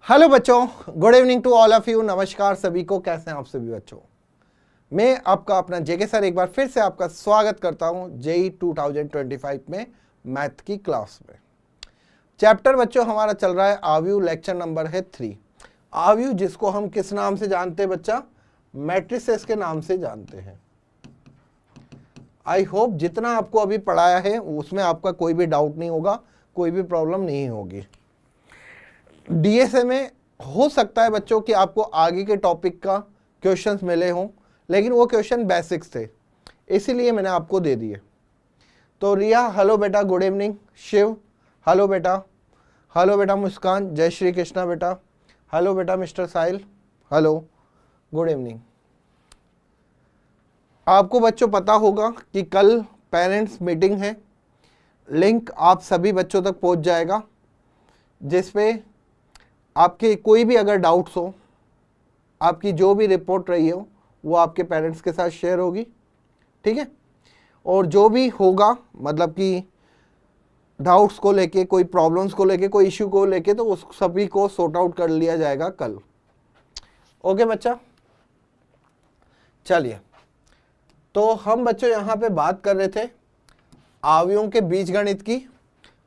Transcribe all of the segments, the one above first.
Hello बच्चों, good evening to all of you. नमस्कार सभी को, कैसे हैं आप सभी बच्चों। मैं आपका अपना जेके सर एक बार फिर से आपका स्वागत करता हूं जेई 2025 में मैथ की क्लास में। चैप्टर बच्चों हमारा चल रहा है आव्यू, लेक्चर नंबर है 3। आव्यू जिसको हम किस नाम से जानते हैं बच्चा, मैट्रिसेस के नाम से जानते हैं। आई होप जितना आपको अभी पढ़ाया है उसमें आपका कोई भी डाउट नहीं होगा, कोई भी प्रॉब्लम नहीं होगी। डीएसए में हो सकता है बच्चों कि आपको आगे के टॉपिक का क्वेश्चंस मिले हों, लेकिन वो क्वेश्चन बेसिक्स थे, इसीलिए मैंने आपको दे दिए। तो रिया हेलो बेटा, गुड इवनिंग। शिव हेलो बेटा, हेलो बेटा। मुस्कान जय श्री कृष्णा बेटा, हेलो बेटा। मिस्टर साहिल हेलो, गुड इवनिंग। आपको बच्चों पता होगा कि कल पेरेंट्स मीटिंग है, लिंक आप सभी बच्चों तक पहुंच जाएगा, जिसपे आपके कोई भी अगर डाउट्स हो, आपकी जो भी रिपोर्ट रही हो वो आपके पेरेंट्स के साथ शेयर होगी, ठीक है। और जो भी होगा मतलब कि डाउट्स को लेके, कोई प्रॉब्लम्स को लेके, कोई इश्यू को लेके, तो उस सभी को सॉर्ट आउट कर लिया जाएगा कल। ओके बच्चा, चलिए। तो हम बच्चों यहाँ पे बात कर रहे थे आव्यूहों के बीजगणित की,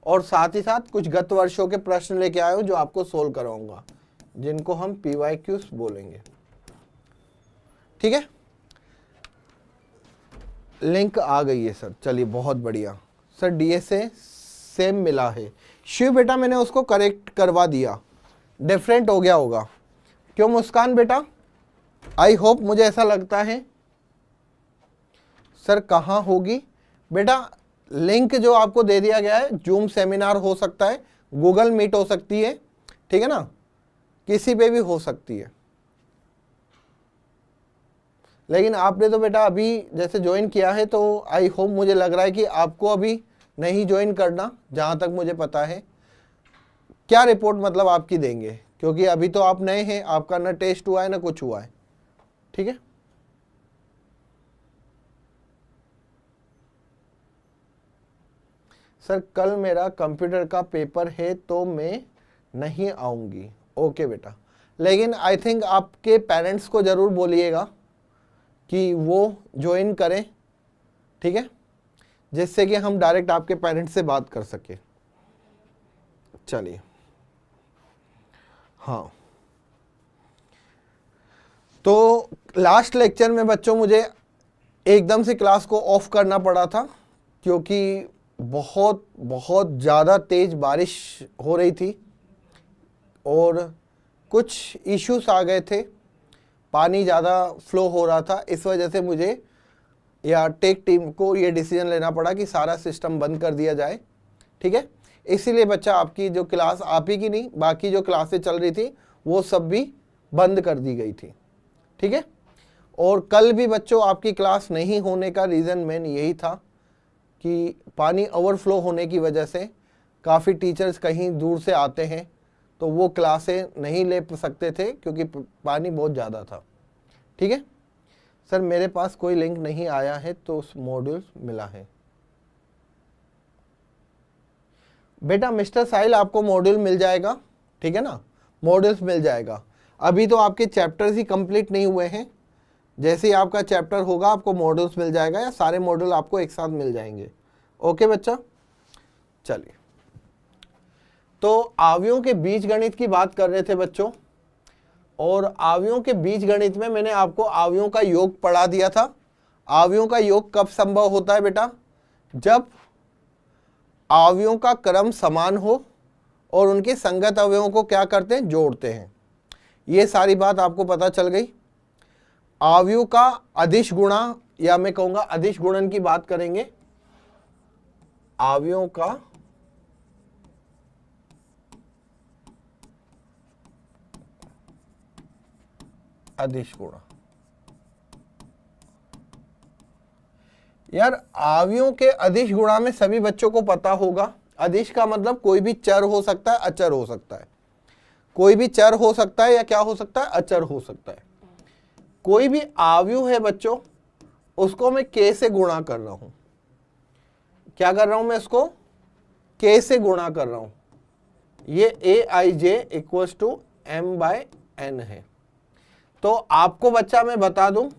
और साथ ही साथ कुछ गत वर्षों के प्रश्न लेके आए हूं जो आपको सोल्व कराऊंगा, जिनको हम पीवाईक्यूज बोलेंगे, ठीक है। लिंक आ गई है सर, चलिए बहुत बढ़िया सर। डीएसए सेम मिला है। शिव बेटा मैंने उसको करेक्ट करवा दिया, डिफरेंट हो गया होगा। क्यों मुस्कान बेटा, आई होप, मुझे ऐसा लगता है। सर कहाँ होगी बेटा, लिंक जो आपको दे दिया गया है, जूम सेमिनार हो सकता है, गूगल मीट हो सकती है, ठीक है ना, किसी पे भी हो सकती है। लेकिन आपने तो बेटा अभी जैसे ज्वाइन किया है, तो आई होप, मुझे लग रहा है कि आपको अभी नहीं ज्वाइन करना, जहाँ तक मुझे पता है। क्या रिपोर्ट मतलब आपकी देंगे, क्योंकि अभी तो आप नए हैं, आपका ना टेस्ट हुआ है ना कुछ हुआ है, ठीक है। सर कल मेरा कंप्यूटर का पेपर है तो मैं नहीं आऊँगी। ओके बेटा, लेकिन आई थिंक आपके पेरेंट्स को ज़रूर बोलिएगा कि वो ज्वाइन करें, ठीक है, जिससे कि हम डायरेक्ट आपके पेरेंट्स से बात कर सके। चलिए, हाँ। तो लास्ट लेक्चर में बच्चों मुझे एकदम से क्लास को ऑफ करना पड़ा था, क्योंकि बहुत बहुत ज़्यादा तेज़ बारिश हो रही थी और कुछ इश्यूज आ गए थे, पानी ज़्यादा फ्लो हो रहा था। इस वजह से मुझे या टेक टीम को ये डिसीजन लेना पड़ा कि सारा सिस्टम बंद कर दिया जाए, ठीक है। इसीलिए बच्चा आपकी जो क्लास, आप ही की नहीं, बाकी जो क्लासें चल रही थी वो सब भी बंद कर दी गई थी, ठीक है। और कल भी बच्चों आपकी क्लास नहीं होने का रीज़न मेन यही था कि पानी ओवरफ्लो होने की वजह से काफ़ी टीचर्स कहीं दूर से आते हैं, तो वो क्लासें नहीं ले सकते थे क्योंकि पानी बहुत ज़्यादा था, ठीक है। सर मेरे पास कोई लिंक नहीं आया है तो उस मॉड्यूल मिला है। बेटा मिस्टर साहिल आपको मॉड्यूल मिल जाएगा, ठीक है ना, मॉड्यूल्स मिल जाएगा। अभी तो आपके चैप्टर्स ही कंप्लीट नहीं हुए हैं, जैसे ही आपका चैप्टर होगा आपको मॉड्यूल्स मिल जाएगा, या सारे मॉड्यूल आपको एक साथ मिल जाएंगे। ओके बच्चा, चलिए। तो आव्यूहों के बीजगणित की बात कर रहे थे बच्चों, और आव्यूहों के बीजगणित में मैंने आपको आव्यूहों का योग पढ़ा दिया था। आव्यूहों का योग कब संभव होता है बेटा, जब आव्यूहों का क्रम समान हो और उनके संगत अवयवों को क्या करते हैं, जोड़ते हैं। ये सारी बात आपको पता चल गई। आव्यूह का अदिश गुणा, या मैं कहूंगा अदिश गुणन की बात करेंगे। आव्यूहों का अदिश गुणा। यार आव्यूहों के अदिश गुणा में सभी बच्चों को पता होगा, अदिश का मतलब कोई भी चर हो सकता है, अचर हो सकता है। कोई भी चर हो सकता है या क्या हो सकता है, अचर हो सकता है। कोई भी आव्यूह है बच्चों, उसको मैं k से गुणा कर रहा हूं। क्या कर रहा हूं मैं, उसको k से गुणा कर रहा हूं। ये aij इक्वल्स टू m/n है। तो आपको बच्चा मैं बता दूं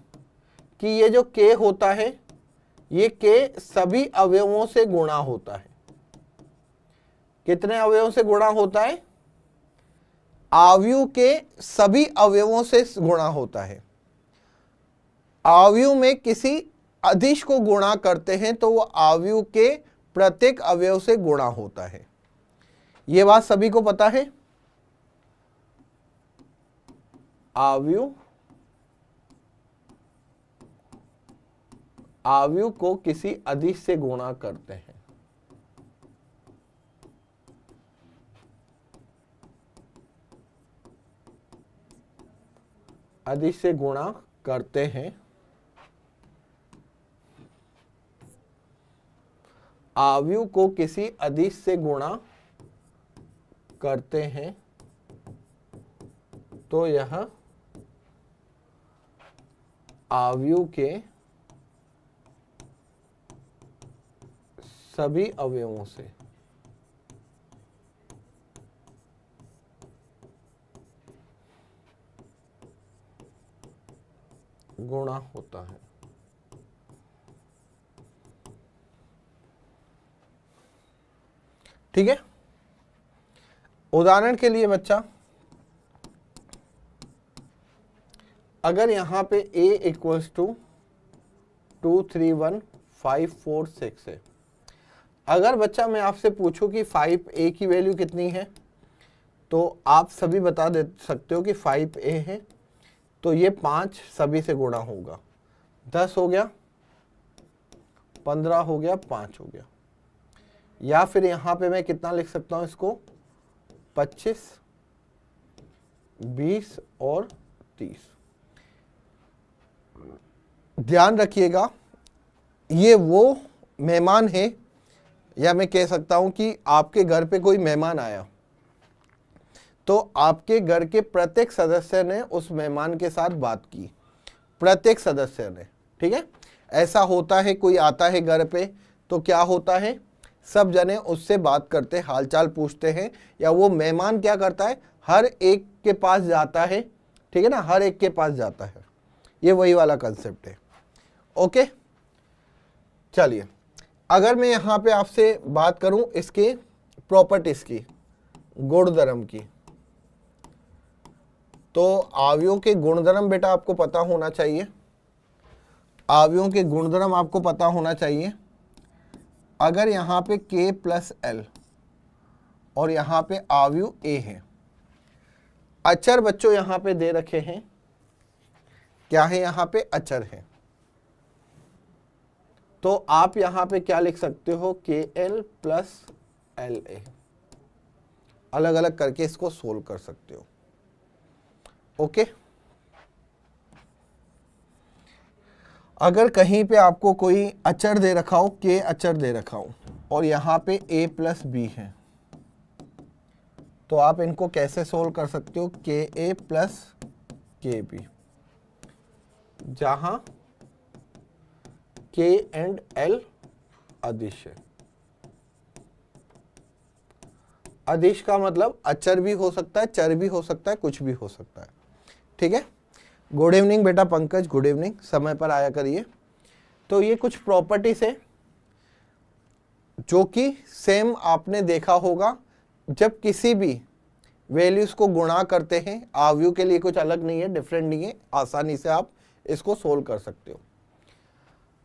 कि ये जो k होता है ये k सभी अवयवों से गुणा होता है। कितने अवयवों से गुणा होता है? आव्यूह के सभी अवयवों से गुणा होता है। आव्यूह में किसी अदिश को गुणा करते हैं तो वो आव्यूह के प्रत्येक अवयव से गुणा होता है। ये बात सभी को पता है। आव्यूह को किसी अदिश से गुणा करते हैं। अदिश से गुणा करते हैं। आव्यूह को किसी अदिश से गुणा करते हैं तो यह आव्यूह के सभी अवयवों से गुणा होता है। ठीक है। उदाहरण के लिए बच्चा, अगर यहां पे a इक्वल्स टू 2 3 1 5 4 6 है, अगर बच्चा मैं आपसे पूछूं कि 5a की वैल्यू कितनी है तो आप सभी बता दे सकते हो कि 5a है, तो ये 5 सभी से गुणा होगा। 10 हो गया, 15 हो गया, 5 हो गया। या फिर यहां पे मैं कितना लिख सकता हूं इसको, 25, 20 और 30। ध्यान रखिएगा, ये वो मेहमान है, या मैं कह सकता हूं कि आपके घर पे कोई मेहमान आया तो आपके घर के प्रत्येक सदस्य ने उस मेहमान के साथ बात की, प्रत्येक सदस्य ने। ठीक है, ऐसा होता है, कोई आता है घर पे तो क्या होता है, सब जने उससे बात करते, हालचाल पूछते हैं, या वो मेहमान क्या करता है, हर एक के पास जाता है। ठीक है ना, हर एक के पास जाता है। ये वही वाला कंसेप्ट है। ओके, चलिए, अगर मैं यहाँ पे आपसे बात करूं इसके प्रॉपर्टीज की, गुणधर्म की, तो आव्यूह के गुणधर्म बेटा आपको पता होना चाहिए। आव्यूह के गुणधर्म आपको पता होना चाहिए। अगर यहाँ पे k प्लस एल और यहाँ पे आव्यूह a है, अचर बच्चों यहाँ पे दे रखे हैं, क्या है यहाँ पे, अचर है, तो आप यहाँ पे क्या लिख सकते हो, KL प्लस LA। अलग अलग करके इसको सोल्व कर सकते हो। ओके, अगर कहीं पे आपको कोई अचर दे रखा हो, K अचर दे रखा हो, और यहाँ पे A प्लस B है, तो आप इनको कैसे सोल्व कर सकते हो, KA प्लस KB, जहां K एंड L अदिश है। अदिश का मतलब अचर भी हो सकता है, चर भी हो सकता है, कुछ भी हो सकता है। ठीक है। गुड इवनिंग बेटा पंकज, गुड इवनिंग, समय पर आया करिए। तो ये कुछ प्रॉपर्टीज है जो कि सेम आपने देखा होगा, जब किसी भी वैल्यूज को गुणा करते हैं, आव्यूह के लिए कुछ अलग नहीं है, डिफरेंट नहीं है, आसानी से आप इसको सोल्व कर सकते हो।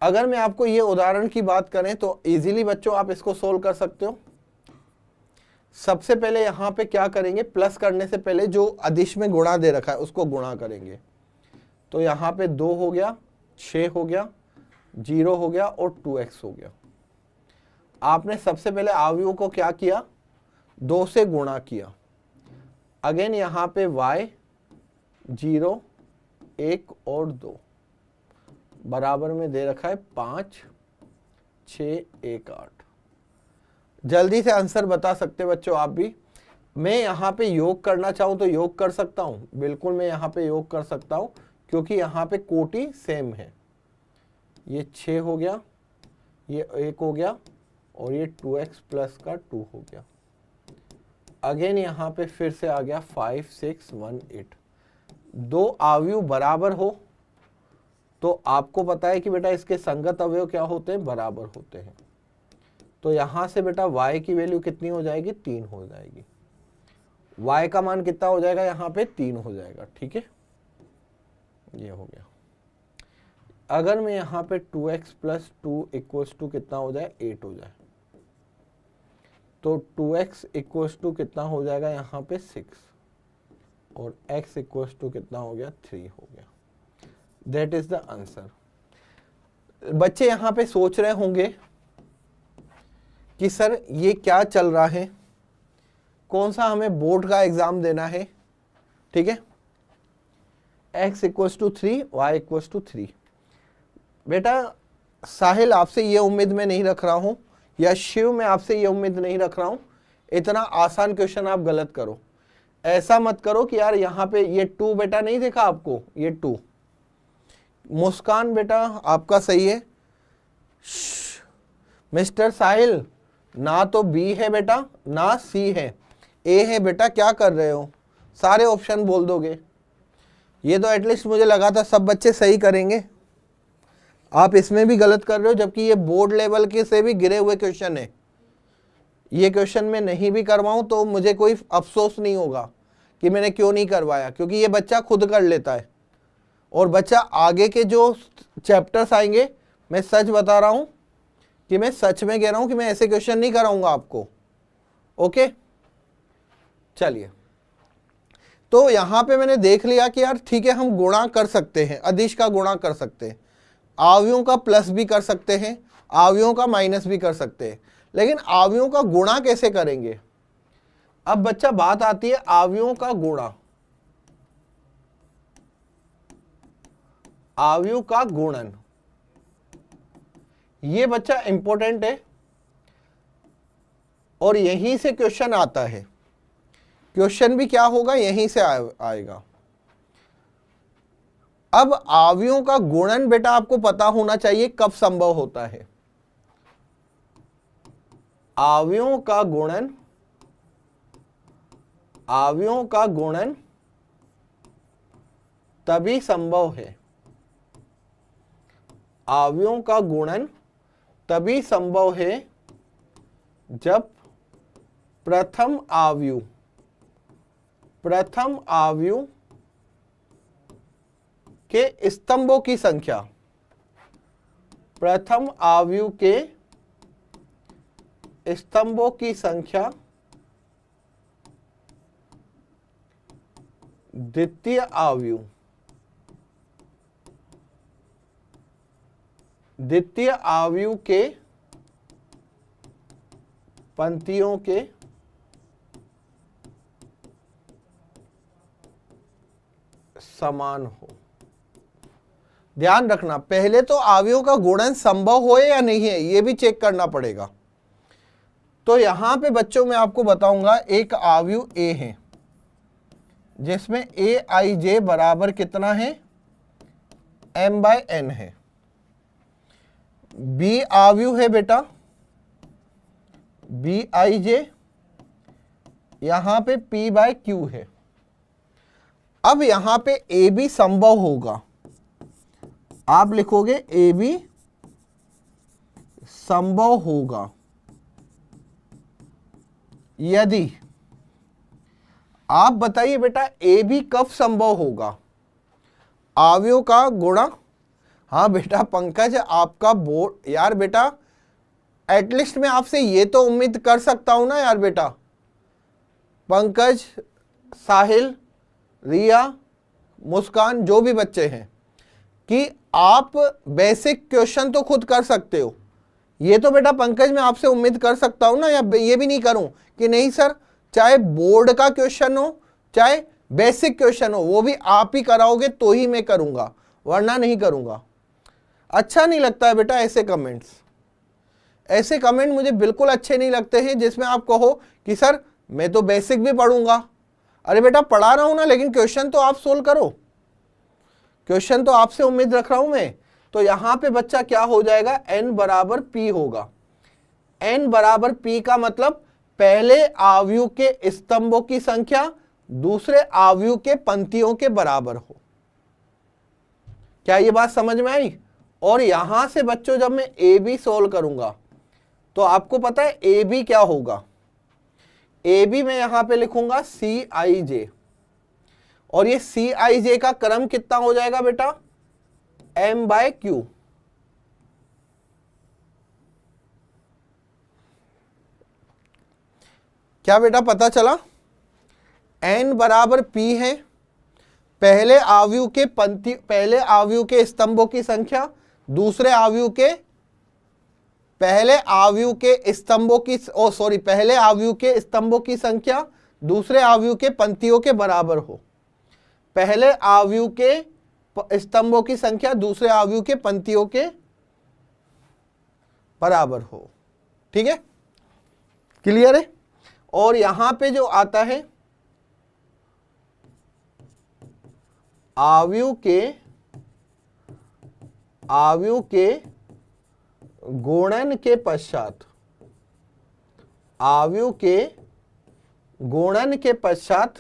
अगर मैं आपको ये उदाहरण की बात करें तो इजीली बच्चों आप इसको सोल्व कर सकते हो। सबसे पहले यहाँ पे क्या करेंगे, प्लस करने से पहले जो अदिश में गुणा दे रखा है उसको गुणा करेंगे। तो यहाँ पे 2 हो गया, 6 हो गया, 0 हो गया और 2x हो गया। आपने सबसे पहले आव्यूह को क्या किया, 2 से गुणा किया। अगेन यहाँ पे y 0, 1 और 2 बराबर में दे रखा है 5, 6, 1, 8। जल्दी से आंसर बता सकते बच्चों आप भी। मैं यहाँ पे योग करना चाहूँ तो योग कर सकता हूँ, बिल्कुल मैं यहाँ पे योग कर सकता हूँ, क्योंकि यहाँ पे कोटि सेम है। ये 6 हो गया, ये 1 हो गया और ये 2x प्लस का 2 हो गया। अगेन यहाँ पे फिर से आ गया 5 6 1 8। दो अवयव बराबर हो तो आपको पता है कि बेटा इसके संगत अवयव क्या होते हैं, बराबर होते हैं। तो यहां से बेटा y की वैल्यू कितनी हो जाएगी, 3 हो जाएगी। y का मान कितना हो जाएगा, यहाँ पे 3 हो जाएगा। ठीक है, ये हो गया। अगर मैं यहाँ पे 2x प्लस 2 इक्वल्स टू कितना हो जाए, 8 हो जाए, तो 2x इक्वल्स टू कितना हो जाएगा यहाँ पे 6 और x इक्वल्स टू कितना हो गया, 3 हो गया। That is the answer. बच्चे यहाँ पे सोच रहे होंगे कि सर ये क्या चल रहा है, कौन सा हमें बोर्ड का एग्जाम देना है। ठीक है, x equals to 3 y equals to 3। बेटा साहिल आपसे ये उम्मीद मैं नहीं रख रहा हूं, या शिव मैं आपसे ये उम्मीद नहीं रख रहा हूं इतना आसान क्वेश्चन आप गलत करो। ऐसा मत करो कि यार यहाँ पे ये 2 बेटा नहीं देखा आपको, ये 2। मुस्कान बेटा आपका सही है। मिस्टर साहिल ना तो B है बेटा ना C है, A है बेटा। क्या कर रहे हो, सारे ऑप्शन बोल दोगे। ये तो एटलीस्ट मुझे लगा था सब बच्चे सही करेंगे, आप इसमें भी गलत कर रहे हो, जबकि ये बोर्ड लेवल के से भी गिरे हुए क्वेश्चन है। ये क्वेश्चन मैं नहीं भी करवाऊं तो मुझे कोई अफसोस नहीं होगा कि मैंने क्यों नहीं करवाया, क्योंकि ये बच्चा खुद कर लेता है। और बच्चा आगे के जो चैप्टर्स आएंगे, मैं सच बता रहा हूं कि मैं सच में कह रहा हूं कि मैं ऐसे क्वेश्चन नहीं कराऊंगा आपको। ओके, चलिए। तो यहां पे मैंने देख लिया कि यार ठीक है, हम गुणा कर सकते हैं, अदिश का गुणा कर सकते हैं, अवयवों का प्लस भी कर सकते हैं, अवयवों का माइनस भी कर सकते हैं, लेकिन अवयवों का गुणा कैसे करेंगे। अब बच्चा बात आती है अवयवों का गुणा, अवयव का गुणन। ये बच्चा इंपॉर्टेंट है और यहीं से क्वेश्चन आता है। क्वेश्चन भी क्या होगा, यहीं से आएगा। अब अवयवों का गुणन बेटा आपको पता होना चाहिए कब संभव होता है। अवयवों का गुणन, अवयवों का गुणन तभी संभव है, अवयवों का गुणन तभी संभव है जब प्रथम अवयव के स्तंभों की संख्या, प्रथम अवयव के स्तंभों की संख्या द्वितीय अवयव के पंक्तियों के समान हो। ध्यान रखना, पहले तो अवयवों का गुणन संभव हो या नहीं है ये भी चेक करना पड़ेगा। तो यहां पे बच्चों मैं आपको बताऊंगा, एक अवयव A है जिसमें Aij बराबर कितना है, m/n है। B अवयव है बेटा Bij, यहां पे P/Q है। अब यहां पे AB संभव होगा, आप लिखोगे AB संभव होगा यदि, आप बताइए बेटा AB कब संभव होगा, अवयव का गुणा। हाँ बेटा पंकज आपका बोर्ड, यार बेटा एटलीस्ट मैं आपसे ये तो उम्मीद कर सकता हूं ना यार बेटा, पंकज, साहिल, रिया, मुस्कान, जो भी बच्चे हैं, कि आप बेसिक क्वेश्चन तो खुद कर सकते हो। ये तो बेटा पंकज मैं आपसे उम्मीद कर सकता हूं ना, या ये भी नहीं करूं कि नहीं सर चाहे बोर्ड का क्वेश्चन हो चाहे बेसिक क्वेश्चन हो वो भी आप ही कराओगे तो ही मैं करूंगा, वरना नहीं करूंगा। अच्छा नहीं लगता है बेटा ऐसे कमेंट्स, ऐसे कमेंट मुझे बिल्कुल अच्छे नहीं लगते हैं जिसमें आप कहो कि सर मैं तो बेसिक भी पढ़ूंगा। अरे बेटा पढ़ा रहा हूं ना, लेकिन क्वेश्चन तो आप सोल्व करो, क्वेश्चन तो आपसे उम्मीद रख रहा हूं मैं। तो यहां पे बच्चा क्या हो जाएगा, n बराबर p होगा। n बराबर p का मतलब पहले आव्यूह के स्तंभों की संख्या दूसरे आव्यूह के पंक्तियों के बराबर हो। क्या ये बात समझ में आई? और यहां से बच्चों जब मैं ए बी सोल्व करूंगा तो आपको पता है ए बी क्या होगा? ए बी में यहां पे लिखूंगा सी आई जे, और ये सी आई जे का क्रम कितना हो जाएगा बेटा? M by Q. क्या बेटा पता चला? एन बराबर पी है, पहले आव्यूह के पंक्ति, पहले आव्यूह के स्तंभों की संख्या दूसरे आव्यूह के, पहले आव्यूह के स्तंभों की, पहले आव्यूह के स्तंभों की संख्या दूसरे आव्यूह के पंक्तियों के बराबर हो। पहले आव्यूह के स्तंभों की संख्या दूसरे आव्यूह के पंक्तियों के बराबर हो। ठीक है, क्लियर है? और यहां पे जो आता है आव्यूह के गुणन के पश्चात, आव्यूह के गुणन के पश्चात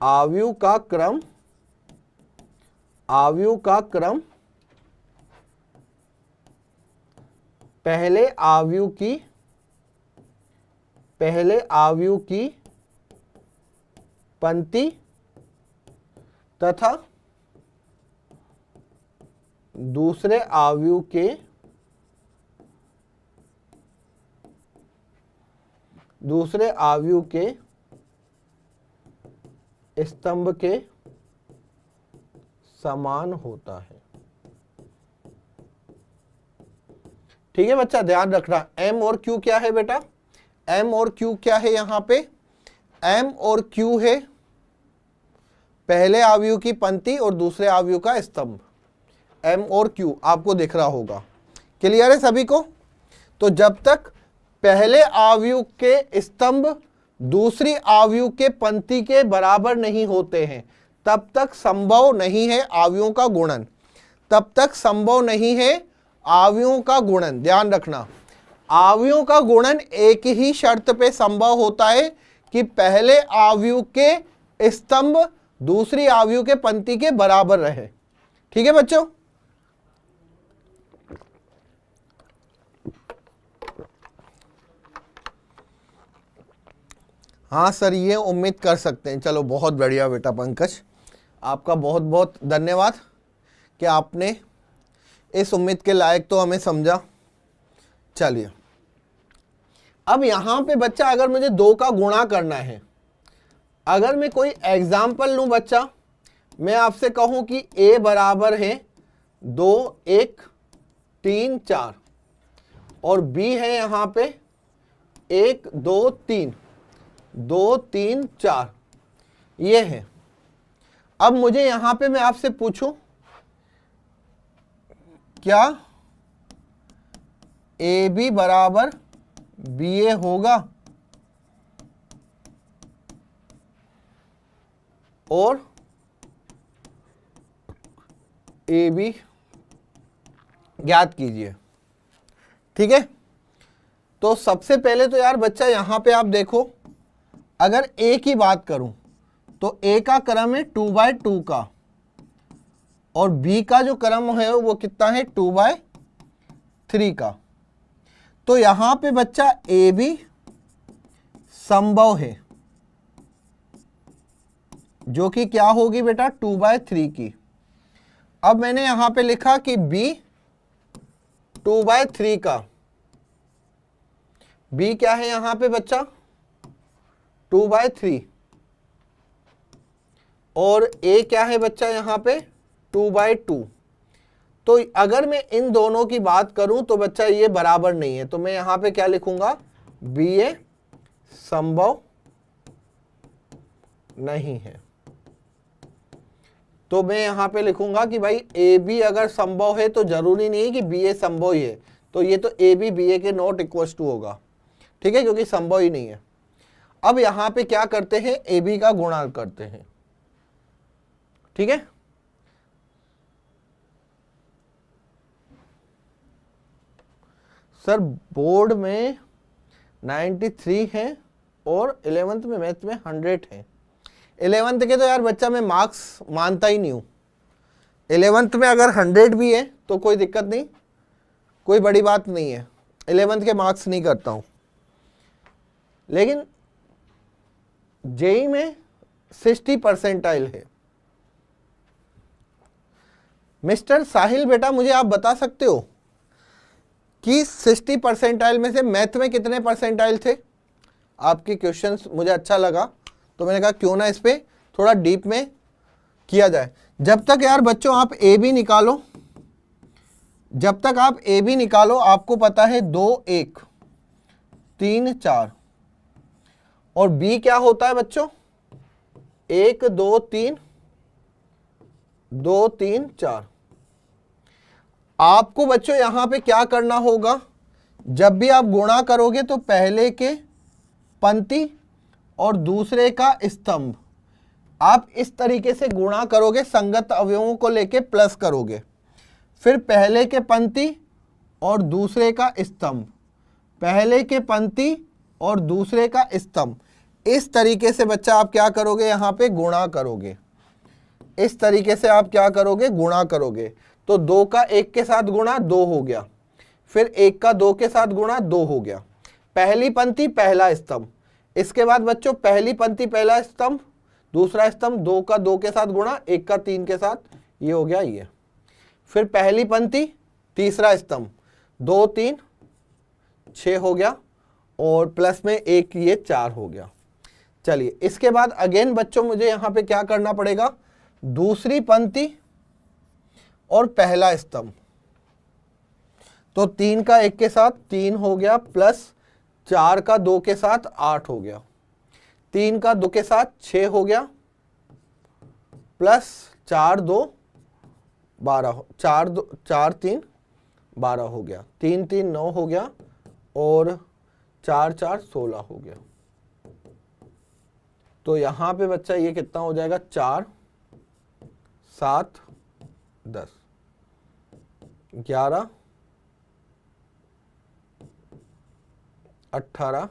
आव्यूह का क्रम पहले आव्यूह की पंक्ति तथा दूसरे आव्यूह के स्तंभ के समान होता है। ठीक है बच्चा, ध्यान रखना। एम और क्यू क्या है बेटा? एम और क्यू क्या है? यहां पे एम और क्यू है पहले आव्यूह की पंक्ति और दूसरे आव्यूह का स्तंभ। एम और क्यू आपको दिख रहा होगा। क्लियर है सभी को? तो जब तक पहले आव्यूह के स्तंभ दूसरी आव्यूह के पंक्ति के बराबर नहीं होते हैं तब तक संभव नहीं है आव्यूहों का गुणन, तब तक संभव नहीं है आव्यूहों का गुणन। ध्यान रखना, आव्यूहों का गुणन एक ही शर्त पे संभव होता है कि पहले आव्यूह के स्तंभ दूसरी आव्यूह के पंक्ति के बराबर रहे। ठीक है बच्चों? हाँ सर, ये उम्मीद कर सकते हैं। चलो बहुत बढ़िया बेटा पंकज, आपका बहुत बहुत धन्यवाद कि आपने इस उम्मीद के लायक तो हमें समझा। चलिए, अब यहां पे बच्चा अगर मुझे 2 का गुणा करना है, अगर मैं कोई एग्जाम्पल लूं बच्चा, मैं आपसे कहूं कि a बराबर है 2 1 3 4 और b है यहां पे 1 2 3 2 3 4, ये है। अब मुझे यहां पे मैं आपसे पूछूं क्या ए बी बराबर बी ए होगा? और ए बी ज्ञात कीजिए। ठीक है, तो सबसे पहले तो यार बच्चा यहां पे आप देखो, अगर ए की बात करूं तो ए का क्रम है 2/2 का और बी का जो क्रम है वो कितना है 2/3 का। तो यहां पे बच्चा ए बी संभव है, जो कि क्या होगी बेटा 2/3 की। अब मैंने यहां पे लिखा कि b 2/3 का, b क्या है यहां पे बच्चा 2/3 और a क्या है बच्चा यहां पे 2/2। तो अगर मैं इन दोनों की बात करूं तो बच्चा ये बराबर नहीं है, तो मैं यहां पे क्या लिखूंगा बी ए संभव नहीं है। तो मैं यहां पे लिखूंगा कि भाई ए बी अगर संभव है तो जरूरी नहीं है कि बी ए संभव ही है, तो ये तो ए बी बी ए के नॉट इक्वल टू होगा। ठीक है, क्योंकि संभव ही नहीं है। अब यहां पे क्या करते हैं, ए बी का गुणा करते हैं। ठीक है, सर बोर्ड में 93 है और 11th में मैथ में 100 है। 11th के तो यार बच्चा मैं मार्क्स मानता ही नहीं हूँ। 11th में अगर 100 भी है तो कोई दिक्कत नहीं, कोई बड़ी बात नहीं है, 11th के मार्क्स नहीं करता हूँ। लेकिन जेई में 60 परसेंटाइल है। मिस्टर साहिल बेटा मुझे आप बता सकते हो कि 60 परसेंटाइल में से मैथ में कितने परसेंटाइल थे? आपके क्वेश्चंस मुझे अच्छा लगा तो मैंने कहा क्यों ना इस पे थोड़ा डीप में किया जाए। जब तक यार बच्चों आप ए बी निकालो, जब तक आप ए बी निकालो, आपको पता है 2 1 3 4 और बी क्या होता है बच्चों? 1 2 3 2 3 4। आपको बच्चों यहां पे क्या करना होगा? जब भी आप गुणा करोगे तो पहले के पंक्ति और दूसरे का स्तंभ आप इस तरीके से गुणा करोगे, संगत अवयवों को लेके प्लस करोगे, फिर पहले के पंक्ति और दूसरे का स्तंभ, पहले के पंक्ति और दूसरे का स्तंभ। इस तरीके से बच्चा आप क्या करोगे? यहाँ पे गुणा करोगे। इस तरीके से आप क्या करोगे? गुणा करोगे। तो 2 का 1 के साथ गुणा 2 हो गया, फिर 1 का 2 के साथ गुणा 2 हो गया। पहली पंक्ति पहला स्तंभ, इसके बाद बच्चों पहली पंक्ति पहला स्तंभ, दूसरा स्तंभ 2 का 2 के साथ गुणा 1 का 3 के साथ, ये हो गया ये। फिर पहली पंक्ति तीसरा स्तंभ 2 3 6 हो गया और प्लस में 1 ये 4 हो गया। चलिए इसके बाद अगेन बच्चों मुझे यहाँ पे क्या करना पड़ेगा? दूसरी पंक्ति और पहला स्तंभ, तो 3 का 1 के साथ 3 हो गया, प्लस 4 का 2 के साथ 8 हो गया, 3 का 2 के साथ 6 हो गया, प्लस 4 2 12, 4 3 12 हो गया, 3 3 9 हो गया और 4 4 16 हो गया। तो यहां पे बच्चा ये कितना हो जाएगा? 4 7 10 11 18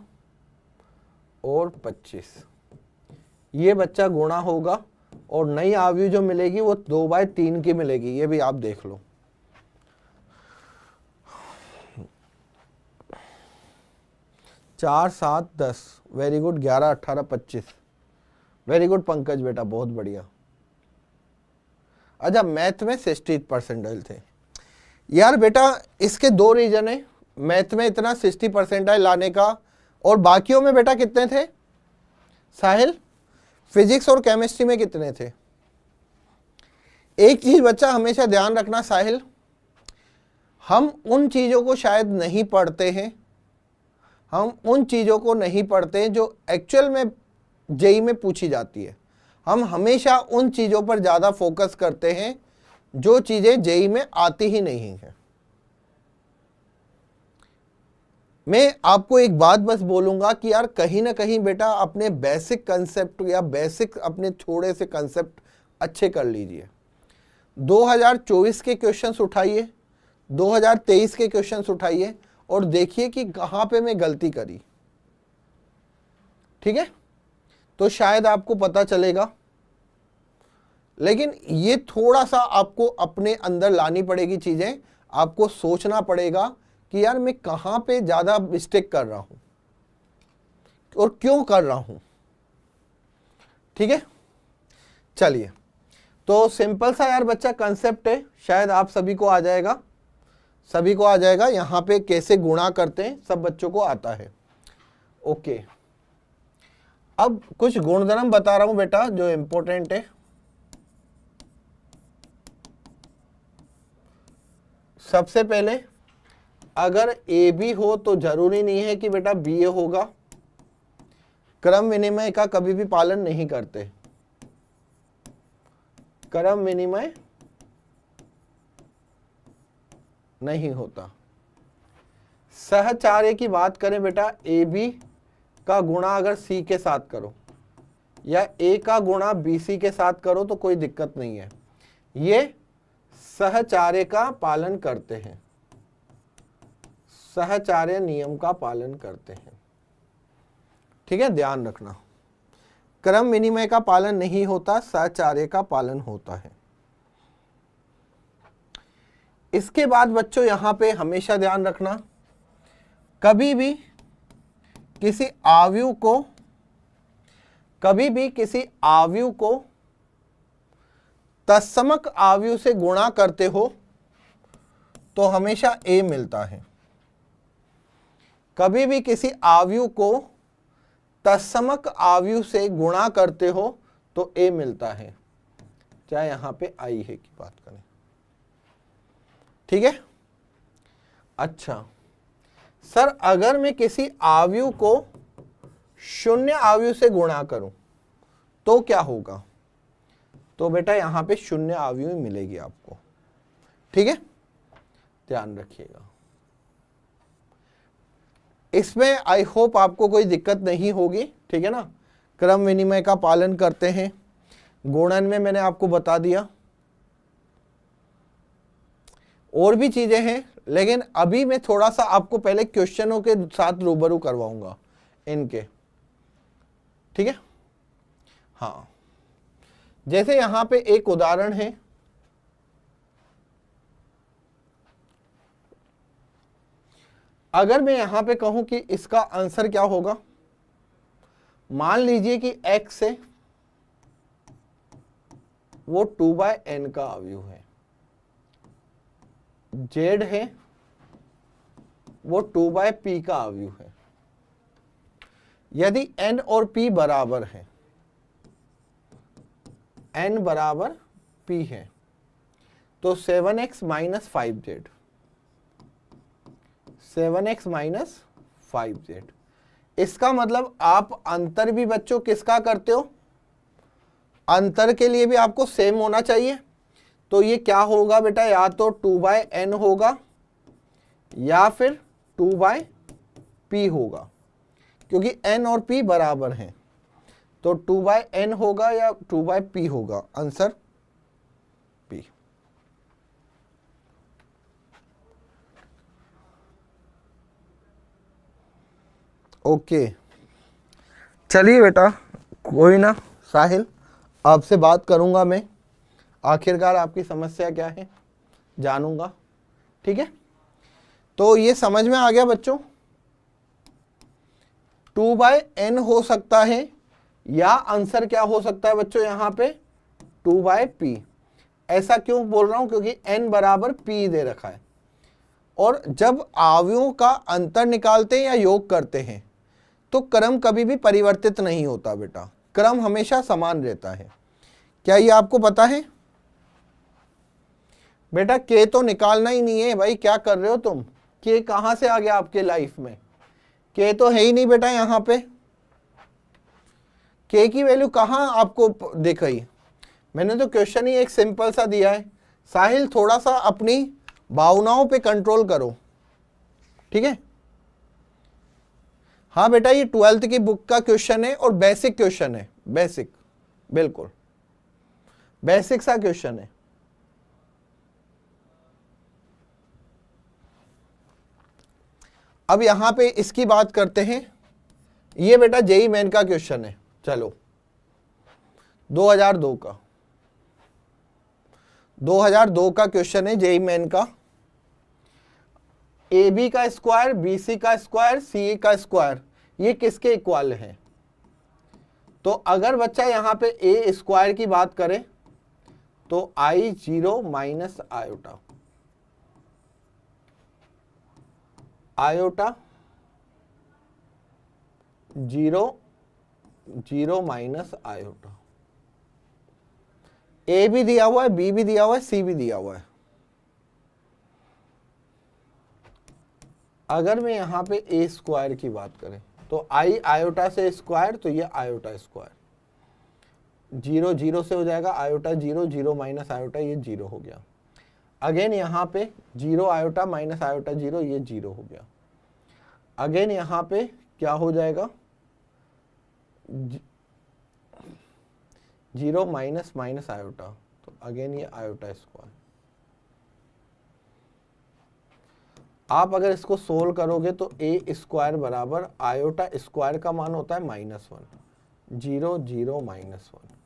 और 25। ये बच्चा गुणा होगा और नई आयु जो मिलेगी वो 2/3 की मिलेगी। ये भी आप देख लो। चार 7 10, very good. 11 18 25, very good Pankaj बेटा, बहुत बढ़िया। अच्छा मैथ में 60 परसेंटाइल थे यार बेटा। इसके 2 रीजन है, मैथ में इतना 60 परसेंटाइल लाने का, और बाकियों में बेटा कितने थे साहिल? फिजिक्स और केमिस्ट्री में कितने थे? एक चीज बच्चा हमेशा ध्यान रखना साहिल, हम उन चीजों को शायद नहीं पढ़ते हैं, हम उन चीजों को नहीं पढ़ते हैं जो एक्चुअल में जेई में पूछी जाती है। हम हमेशा उन चीजों पर ज्यादा फोकस करते हैं जो चीजें जेई में आती ही नहीं है। मैं आपको एक बात बस बोलूंगा कि यार कहीं ना कहीं बेटा अपने बेसिक कंसेप्ट या बेसिक अपने थोड़े से कंसेप्ट अच्छे कर लीजिए। 2024 के क्वेश्चंस उठाइए, 2023 के क्वेश्चंस उठाइए और देखिए कि कहां पे मैं गलती करी। ठीक है, तो शायद आपको पता चलेगा। लेकिन ये थोड़ा सा आपको अपने अंदर लानी पड़ेगी चीजें, आपको सोचना पड़ेगा कि यार मैं कहां पे ज्यादा मिस्टेक कर रहा हूं और क्यों कर रहा हूं। ठीक है, चलिए तो सिंपल सा यार बच्चा कंसेप्ट है, शायद आप सभी को आ जाएगा, सभी को आ जाएगा। यहां पे कैसे गुणा करते हैं सब बच्चों को आता है। ओके, अब कुछ गुणधर्म बता रहा हूं बेटा जो इंपॉर्टेंट है। सबसे पहले अगर ए बी हो तो जरूरी नहीं है कि बेटा बी ए होगा। क्रम विनिमय का कभी भी पालन नहीं करते, क्रम विनिमय नहीं होता। सहचार्य की बात करें बेटा, ए बी का गुणा अगर सी के साथ करो या ए का गुणा बी सी के साथ करो तो कोई दिक्कत नहीं है, ये सहचार्य का पालन करते हैं। सहचार्य नियम का पालन करते हैं। ठीक है, ध्यान रखना, क्रम विनिमय का पालन नहीं होता, सहचार्य का पालन होता है। इसके बाद बच्चों यहां पे हमेशा ध्यान रखना, कभी भी किसी आव्यूह को तत्समक आव्यूह से गुणा करते हो तो हमेशा a मिलता है। कभी भी किसी आव्यूह को तत्समक आव्यूह से गुणा करते हो तो a मिलता है, चाहे यहां पे i है की बात करें। ठीक है, अच्छा सर, अगर मैं किसी आव्यूह को शून्य आव्यूह से गुणा करूं तो क्या होगा? तो बेटा यहां पे शून्य आव्यूह मिलेगी आपको। ठीक है, ध्यान रखिएगा। इसमें आई होप आपको कोई दिक्कत नहीं होगी। ठीक है ना, क्रम विनिमय का पालन करते हैं। गुणन में मैंने आपको बता दिया, और भी चीजें हैं, लेकिन अभी मैं थोड़ा सा आपको पहले क्वेश्चनों के साथ रूबरू करवाऊंगा इनके। ठीक है, हाँ, जैसे यहां पे एक उदाहरण है, अगर मैं यहां पे कहूं कि इसका आंसर क्या होगा, मान लीजिए कि x है वो 2/n का अवयव है, z है वो 2/p का अवयव है। यदि n और p बराबर है, n बराबर p है, तो 7x minus 5z, 7x minus 5z। इसका मतलब आप अंतर भी बच्चों किसका करते हो, अंतर के लिए भी आपको सेम होना चाहिए। तो ये क्या होगा बेटा, या तो 2/n होगा या फिर 2/p होगा, क्योंकि n और p बराबर हैं। तो 2/n होगा या 2/p होगा, आंसर p। ओके, चलिए बेटा, कोई ना साहिल, आपसे बात करूंगा मैं, आखिरकार आपकी समस्या क्या है जानूंगा। ठीक है, तो ये समझ में आ गया बच्चों, 2/n हो सकता है या आंसर क्या हो सकता है बच्चों यहां पे 2/p। ऐसा क्यों बोल रहा हूं, क्योंकि n बराबर p दे रखा है, और जब अवयवों का अंतर निकालते हैं या योग करते हैं तो क्रम कभी भी परिवर्तित नहीं होता बेटा, क्रम हमेशा समान रहता है। क्या ये आपको पता है बेटा? के तो निकालना ही नहीं है भाई, क्या कर रहे हो तुम? के कहां से आ गया आपके लाइफ में? के तो है ही नहीं बेटा, यहां पे के की वैल्यू कहां आपको दिख रही? मैंने तो क्वेश्चन ही एक सिंपल सा दिया है। साहिल, थोड़ा सा अपनी भावनाओं पे कंट्रोल करो। ठीक है, हाँ बेटा, ये 12th की बुक का क्वेश्चन है और बेसिक क्वेश्चन है, बेसिक, बिल्कुल बेसिक सा क्वेश्चन है। अब यहां पे इसकी बात करते हैं, ये बेटा जेईई मेन का क्वेश्चन है। चलो 2002 का 2002 का क्वेश्चन है जेईई मेन का। ए बी का स्क्वायर, बी सी का स्क्वायर, सी का स्क्वायर, ये किसके इक्वल है? तो अगर बच्चा यहां पे ए स्क्वायर की बात करे तो I0 minus iota, iota 0 0 minus iota. A भी दिया हुआ है, बी भी दिया हुआ है, सी भी दिया हुआ है। अगर मैं यहां पे ए स्क्वायर की बात करें तो आई आयोटा से स्क्वायर, तो ये आयोटा स्क्वायर, 0 0 से हो जाएगा, आयोटा 0 0 माइनस आयोटा, ये 0 हो गया। अगेन यहां पे 0 आयोटा माइनस आयोटा 0, ये 0 हो गया। अगेन यहां पे क्या हो जाएगा, 0 माइनस माइनस आयोटा, तो अगेन ये आयोटा स्क्वायर। आप अगर इसको सोल्व करोगे तो ए स्क्वायर बराबर आयोटा स्क्वायर का मान होता है -1, 0 0 -1।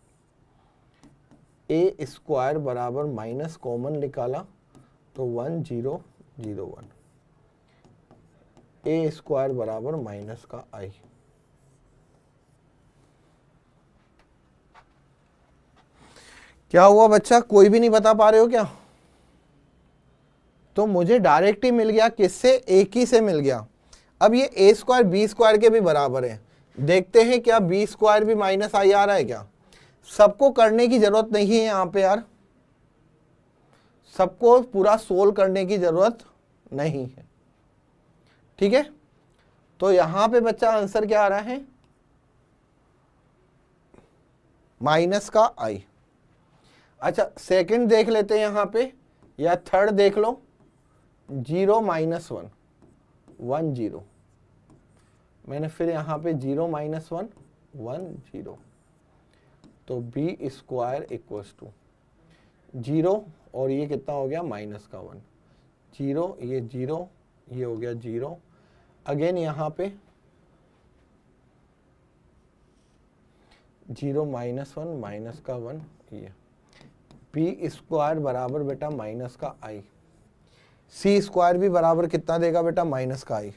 ए स्क्वायर बराबर माइनस कॉमन निकाला तो 1 0 0 1। ए स्क्वायर बराबर माइनस का आई। क्या हुआ बच्चा, कोई भी नहीं बता पा रहे हो क्या? तो मुझे डायरेक्ट ही मिल गया, किससे? एक ही से मिल गया। अब ये ए स्क्वायर बी स्क्वायर के भी बराबर है। देखते हैं क्या बी स्क्वायर भी माइनस आई आ रहा है क्या? सबको करने की जरूरत नहीं है यहां पे यार, सबको पूरा सोल्व करने की जरूरत नहीं है, ठीक है। तो यहां पे बच्चा आंसर क्या आ रहा है? माइनस का आई। अच्छा सेकंड देख लेते हैं यहां पे, या थर्ड देख लो, 0 -1 1 0। मैंने फिर यहां पे 0 -1 1 0, तो बी स्क्वायर इक्वल्स टू 0 और ये कितना हो गया माइनस का 1, 0 ये 0 ये हो गया 0। अगेन यहां पे 0 -1 माइनस का 1, ये बी स्क्वायर बराबर बेटा माइनस का आई। सी स्क्वायर भी बराबर कितना देगा बेटा? माइनस का आई।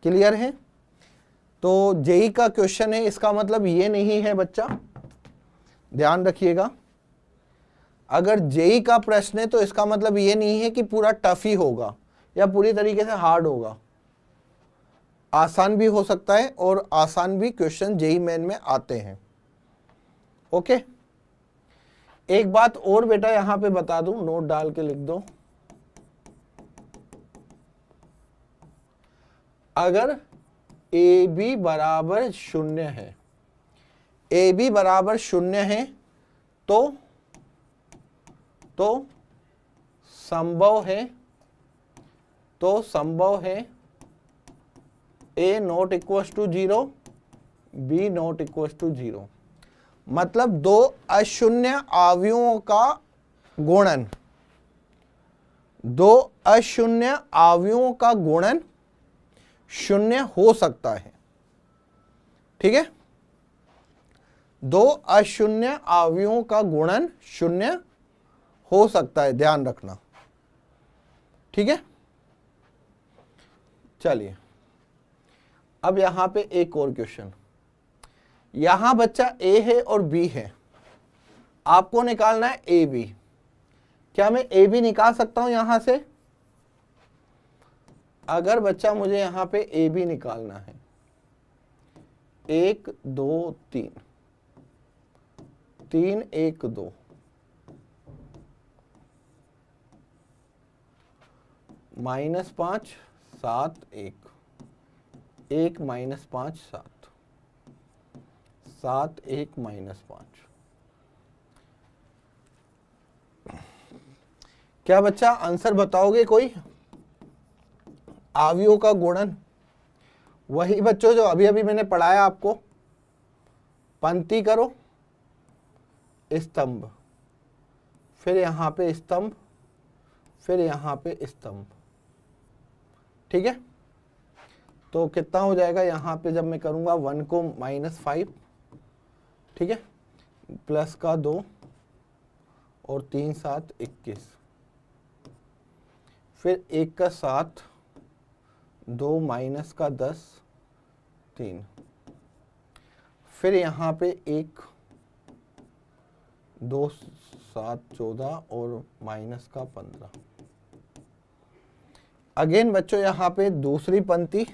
क्लियर है? तो जेई का क्वेश्चन है, इसका मतलब ये नहीं है बच्चा, ध्यान रखिएगा। अगर जेई का प्रश्न है तो इसका मतलब ये नहीं है कि पूरा टफ ही होगा या पूरी तरीके से हार्ड होगा। आसान भी हो सकता है और आसान भी क्वेश्चन जेई मेन में आते हैं। ओके, एक बात और बेटा यहां पे बता दूं, नोट डाल के लिख दो। अगर ए बी बराबर 0 है, ए बी बराबर 0 है तो संभव है a not equals to 0 b not equals to 0। मतलब दो अशून्य अवयवों का गुणन, दो अशून्य अवयवों का गुणन 0 हो सकता है, ठीक है। दो अशून्य अवयवों का गुणन 0 हो सकता है, ध्यान रखना, ठीक है। चलिए अब यहां पे एक और क्वेश्चन। यहां बच्चा ए है और बी है, आपको निकालना है ए बी। क्या मैं ए बी निकाल सकता हूं यहां से? अगर बच्चा मुझे यहां पे ए बी निकालना है, 1 2 3 3 1 2, -5 7 1 1 -5 7 7 1 -5। क्या बच्चा आंसर बताओगे कोई? अवयवों का गुणन वही बच्चों जो अभी अभी मैंने पढ़ाया आपको, पंक्ति करो, स्तंभ, फिर यहां पे स्तंभ, फिर यहां पे स्तंभ, ठीक है। तो कितना हो जाएगा यहां पे जब मैं करूंगा 1 को -5, ठीक है, प्लस का 2 और 3 7 21, फिर 1 का 7, 2 माइनस का 10 3, फिर यहां पे 1 2 7 14 और माइनस का 15। अगेन बच्चों यहां पे दूसरी पंक्ति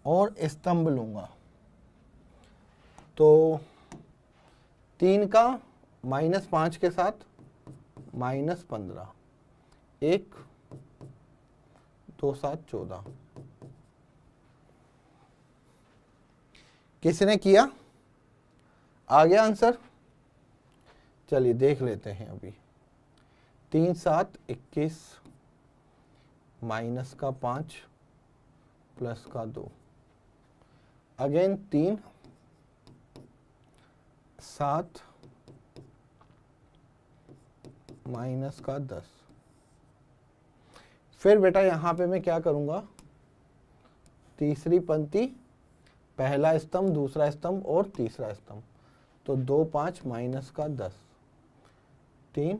और स्तंभ लूंगा, तो 3 का -5 के साथ -15, 1 2 7 14। किसने किया? आ गया आंसर? चलिए देख लेते हैं अभी। 3 7 21 माइनस का 5 प्लस का 2, अगेन 3 7 माइनस का 10, फिर बेटा यहाँ पे मैं क्या करूँगा, तीसरी पंक्ति, पहला स्तंभ, दूसरा स्तंभ और तीसरा स्तंभ। तो 2 5 माइनस का 10, 3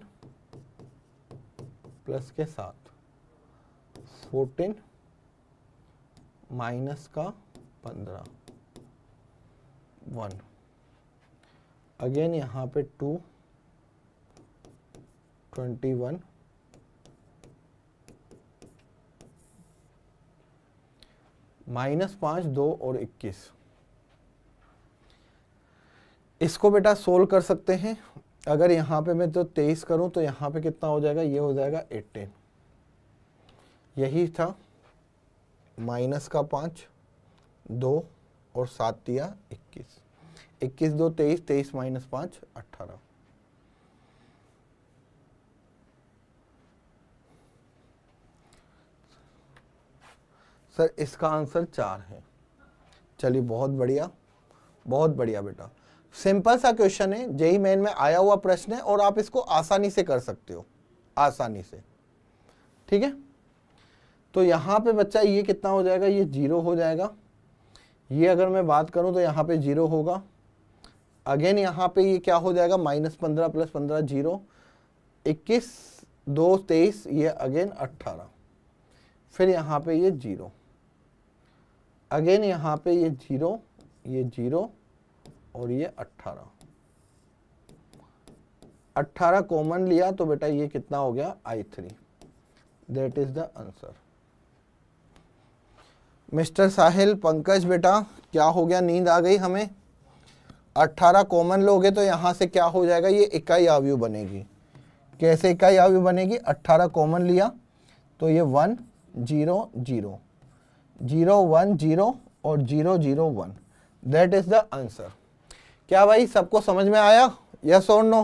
प्लस के 7, 14 माइनस का 15, 1, अगेन यहाँ पे 2, 21, -5, 2 और 21। इसको बेटा सोल्व कर सकते हैं। अगर यहाँ पे मैं तो 23 करूँ तो यहाँ पे कितना हो जाएगा, ये हो जाएगा 18। यही था, माइनस का 5, 2 और 7 दिया 21, 21 2 23, 23 माइनस 5 18। सर इसका आंसर 4 है। चलिए बहुत बढ़िया, बहुत बढ़िया बेटा। सिंपल सा क्वेश्चन है, जेईई मेन में आया हुआ प्रश्न है और आप इसको आसानी से कर सकते हो, आसानी से। ठीक है, तो यहाँ पे बच्चा ये कितना हो जाएगा, ये 0 हो जाएगा। ये अगर मैं बात करूँ तो यहाँ पे 0 होगा। अगेन यहाँ पे ये क्या हो जाएगा, -15 + 15 0, 21 2 23, ये अगेन 18। फिर यहाँ पे ये 0, अगेन यहाँ पे ये 0, ये 0 और ये 18। 18 कॉमन लिया तो बेटा ये कितना हो गया, I3। That is the answer. Mister Sahil, Pankaj बेटा क्या हो गया, नींद आ गई हमें। 18 कॉमन लोगे तो यहाँ से क्या हो जाएगा, ये इकाई आव्यूह बनेगी। कैसे इकाई आव्यूह बनेगी, 18 कॉमन लिया तो ये 1 0 0 0 1 0 और 0 0 1। That is the answer. क्या भाई सबको समझ में आया, यस और नो?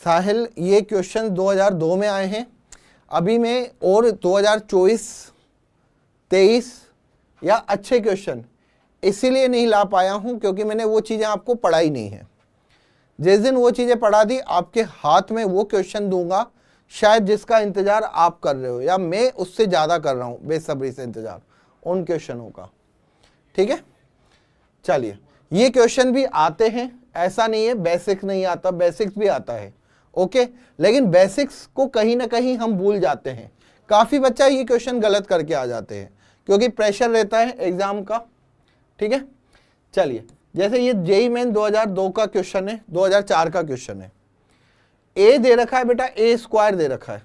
साहिल ये क्वेश्चन 2002 में आए हैं, अभी मैं और 2024 23 या अच्छे क्वेश्चन इसीलिए नहीं ला पाया हूं क्योंकि मैंने वो चीजें आपको पढ़ाई नहीं है। जिस दिन वो चीजें पढ़ा दी आपके हाथ में वो क्वेश्चन दूंगा, शायद जिसका इंतजार आप कर रहे हो या मैं उससे ज्यादा कर रहा हूं बेसब्री से इंतजार उन क्वेश्चनों का। ठीक है, चलिए ये क्वेश्चन भी आते हैं, ऐसा नहीं है बेसिक्स नहीं आता, बेसिक्स भी आता है। ओके, लेकिन बेसिक्स को कहीं ना कहीं हम भूल जाते हैं। काफी बच्चा ये क्वेश्चन गलत करके आ जाते हैं क्योंकि प्रेशर रहता है एग्जाम का। ठीक है, चलिए जैसे ये जेईई मेन 2002 का क्वेश्चन है, 2004 का क्वेश्चन है। ए दे रखा है बेटा, A² दे रखा है,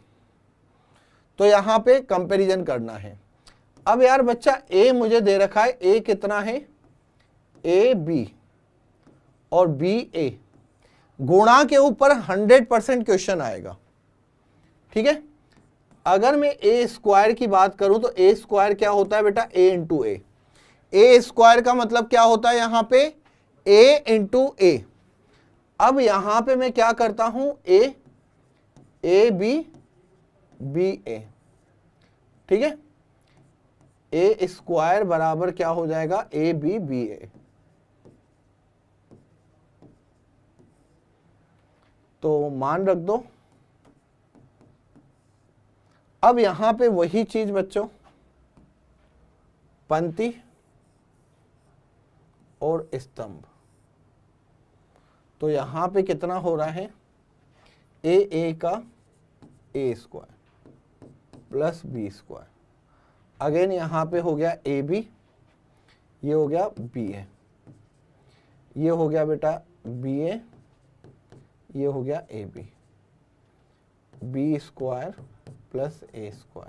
तो यहां पे कंपैरिजन करना है। अब यार बच्चा ए मुझे दे रखा है, ए कितना है, AB और BA, गुणा के ऊपर 100% क्वेश्चन आएगा। ठीक है, अगर मैं A² की बात करूं तो A² क्या होता है बेटा, A × A। A² का मतलब क्या होता है यहां पे, A × A। अब यहां पे मैं क्या करता हूं, AB BA। ठीक है, A² बराबर क्या हो जाएगा, AB BA। तो मान रख दो। अब यहां पे वही चीज बच्चों, पंक्ति और स्तंभ। तो यहां पे कितना हो रहा है, A का A² प्लस B²। अगेन यहां पे हो गया AB, ये हो गया BA, ये हो गया बेटा BA, ये हो गया AB, B² plus A²।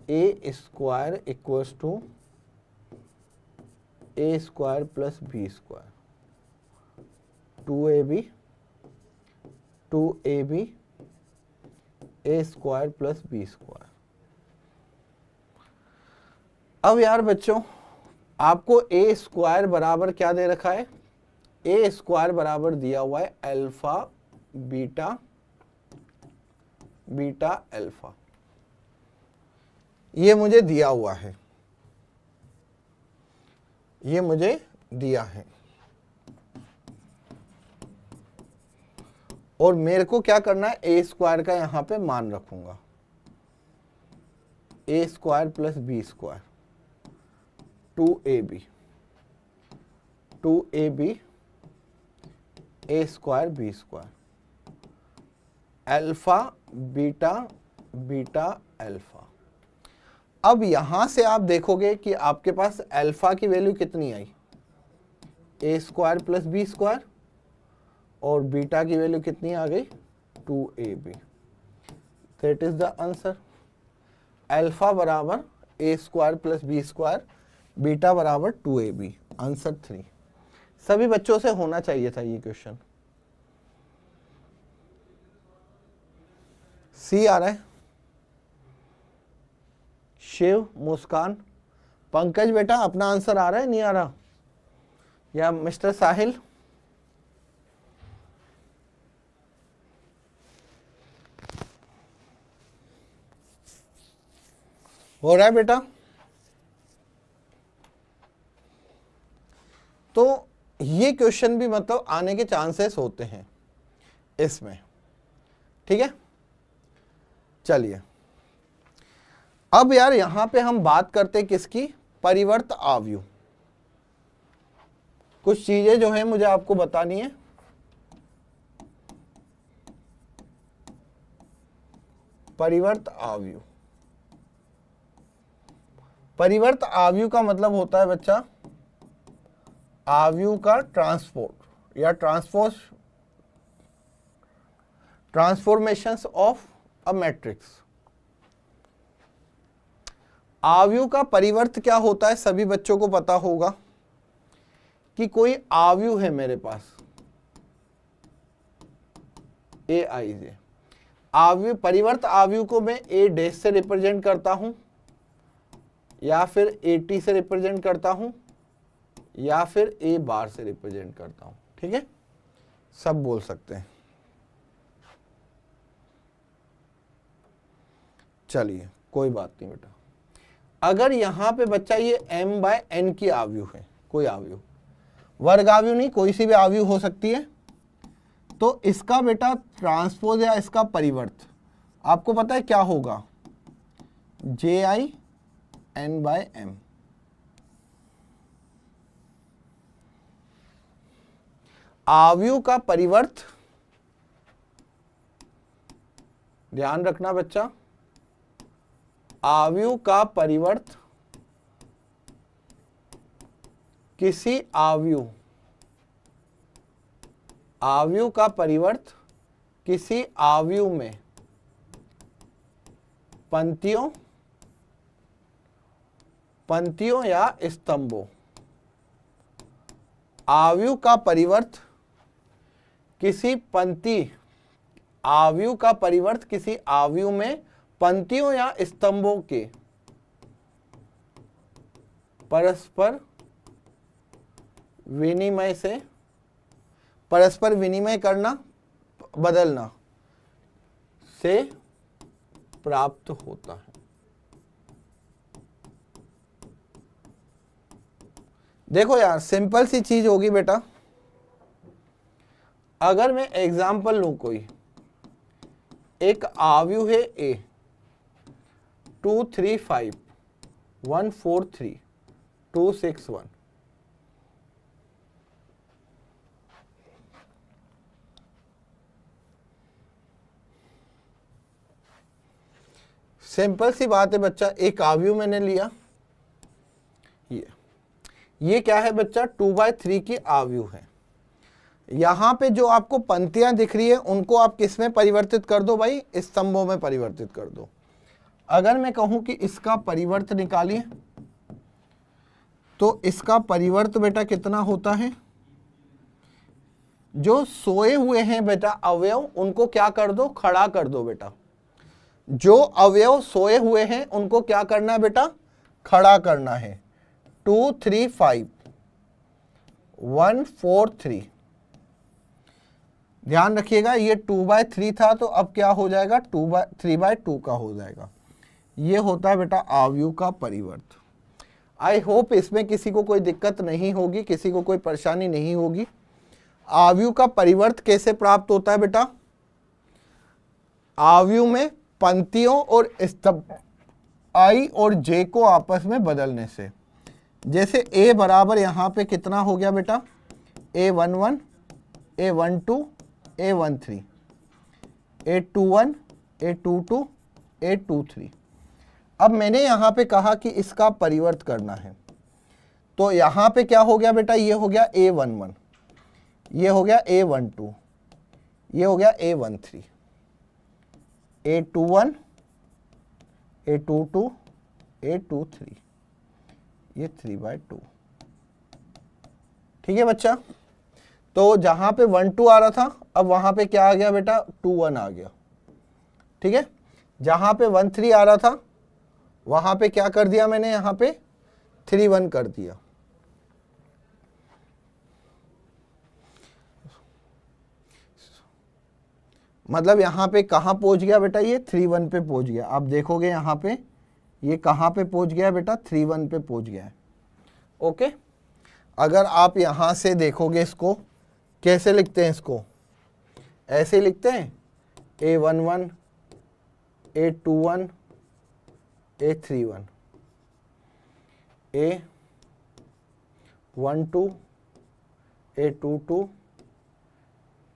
A² equals to A² plus B²। 2AB A² plus B²। अब यार बच्चों आपको A² बराबर क्या दे रखा है, A² बराबर दिया हुआ है अल्फा बीटा बीटा अल्फा, ये मुझे दिया हुआ है, ये मुझे दिया है। और मेरे को क्या करना है, A² का यहां पे मान रखूंगा। A square plus b square 2ab 2ab a square b square alpha beta beta alpha. अब यहां से आप देखोगे कि आपके पास अल्फा की वैल्यू कितनी आई, a square plus b square, और बीटा की वैल्यू कितनी आ गई 2ab। That is the answer. Alpha बराबर a square plus b square, beta बराबर 2ab, आंसर 3। सभी बच्चों से होना चाहिए था ये क्वेश्चन। सी आ रहा है, शिव, मुस्कान, पंकज बेटा अपना आंसर आ रहा है नहीं आ रहा, या मिस्टर साहिल? हो रहा है बेटा? तो ये क्वेश्चन भी मतलब आने के चांसेस होते हैं इसमें, ठीक है। चलिए अब यार यहां पे हम बात करते हैं किसकी, परिवर्त आव्यूह। कुछ चीजें जो है मुझे आपको बतानी है। परिवर्त आव्यूह, परिवर्त आव्यूह का मतलब होता है बच्चा आव्यूह का ट्रांसपोर्ट या ट्रांसफॉर्मेशंस ऑफ अ मैट्रिक्स। आव्यूह का परिवर्त क्या होता है, सभी बच्चों को पता होगा कि कोई आव्यूह है मेरे पास ए आई जे, आव्यूह परिवर्त आव्यूह को मैं ए डैश से रिप्रेजेंट करता हूं, या फिर ए टी से रिप्रेजेंट करता हूं, या फिर ए बार से रिप्रेजेंट करता हूं, ठीक है, सब बोल सकते हैं। चलिए कोई बात नहीं बेटा। अगर यहां पे बच्चा ये m बाय n की आव्यूह है, कोई आव्यूह, वर्ग आव्यूह नहीं, कोई सी भी आव्यूह हो सकती है, तो इसका बेटा ट्रांसपोज या इसका परिवर्त आपको पता है क्या होगा, ji n बाय m। आव्यूह का परिवर्त, ध्यान रखना बच्चा, आव्यूह का परिवर्त किसी आव्यूह, आव्यूह का परिवर्त किसी आव्यूह में पंक्तियों या स्तंभों, आव्यूह का परिवर्त किसी पंक्ति, आव्यूह का परिवर्त किसी आव्यूह में पंक्तियों या स्तंभों के परस्पर विनिमय से, परस्पर विनिमय करना, बदलना से प्राप्त होता है। देखो यार सिंपल सी चीज होगी बेटा, अगर मैं एग्जाम्पल लूं, कोई एक आव्यूह है ए 2 3 5 1 4 3 2 6 1, सिंपल सी बात है बच्चा, एक आव्यूह मैंने लिया, ये क्या है बच्चा 2/3 की आव्यूह है। यहां पे जो आपको पंक्तियां दिख रही है उनको आप किस में परिवर्तित कर दो भाई, स्तंभों में परिवर्तित कर दो। अगर मैं कहूं कि इसका परिवर्त निकालिए, तो इसका परिवर्त बेटा कितना होता है, जो सोए हुए हैं बेटा अवयव उनको क्या कर दो, खड़ा कर दो बेटा। जो अवयव सोए हुए हैं उनको क्या करना है बेटा, खड़ा करना है। 2 3 5 1 4 3, ध्यान रखिएगा ये 2/3 था, तो अब क्या हो जाएगा 3/2 का हो जाएगा। ये होता है बेटा आव्यूह का परिवर्त। आई होप इसमें किसी को कोई दिक्कत नहीं होगी, किसी को कोई परेशानी नहीं होगी। आव्यूह का परिवर्त कैसे प्राप्त होता है बेटा, आव्यूह में पंक्तियों और स्तंभ आई और जे को आपस में बदलने से। जैसे ए बराबर यहाँ पे कितना हो गया बेटा, A11, A12, A13, A21, A22, A23। अब मैंने यहाँ पे कहा कि इसका परिवर्त करना है, तो यहाँ पे क्या हो गया बेटा, ये हो गया A11, ये हो गया A12, ये हो गया A13, A21, A22, A23, ये 3/2। ठीक है बच्चा। तो जहां पे 1 2 आ रहा था, अब वहां पे क्या आ गया बेटा, 2 1 आ गया। ठीक है। जहां पे 1 3 आ रहा था, वहां पे क्या कर दिया मैंने, यहां पे 3 1 कर दिया। मतलब यहां पे कहां पहुंच गया बेटा, ये 3 1 पे पहुंच गया। आप देखोगे यहां पे ये कहां पे पहुंच गया बेटा, 3 1 पे पहुंच गया है। ओके। अगर आप यहां से देखोगे, इसको कैसे लिखते हैं, इसको ऐसे लिखते हैं, A11, A21, A31, A12, A22,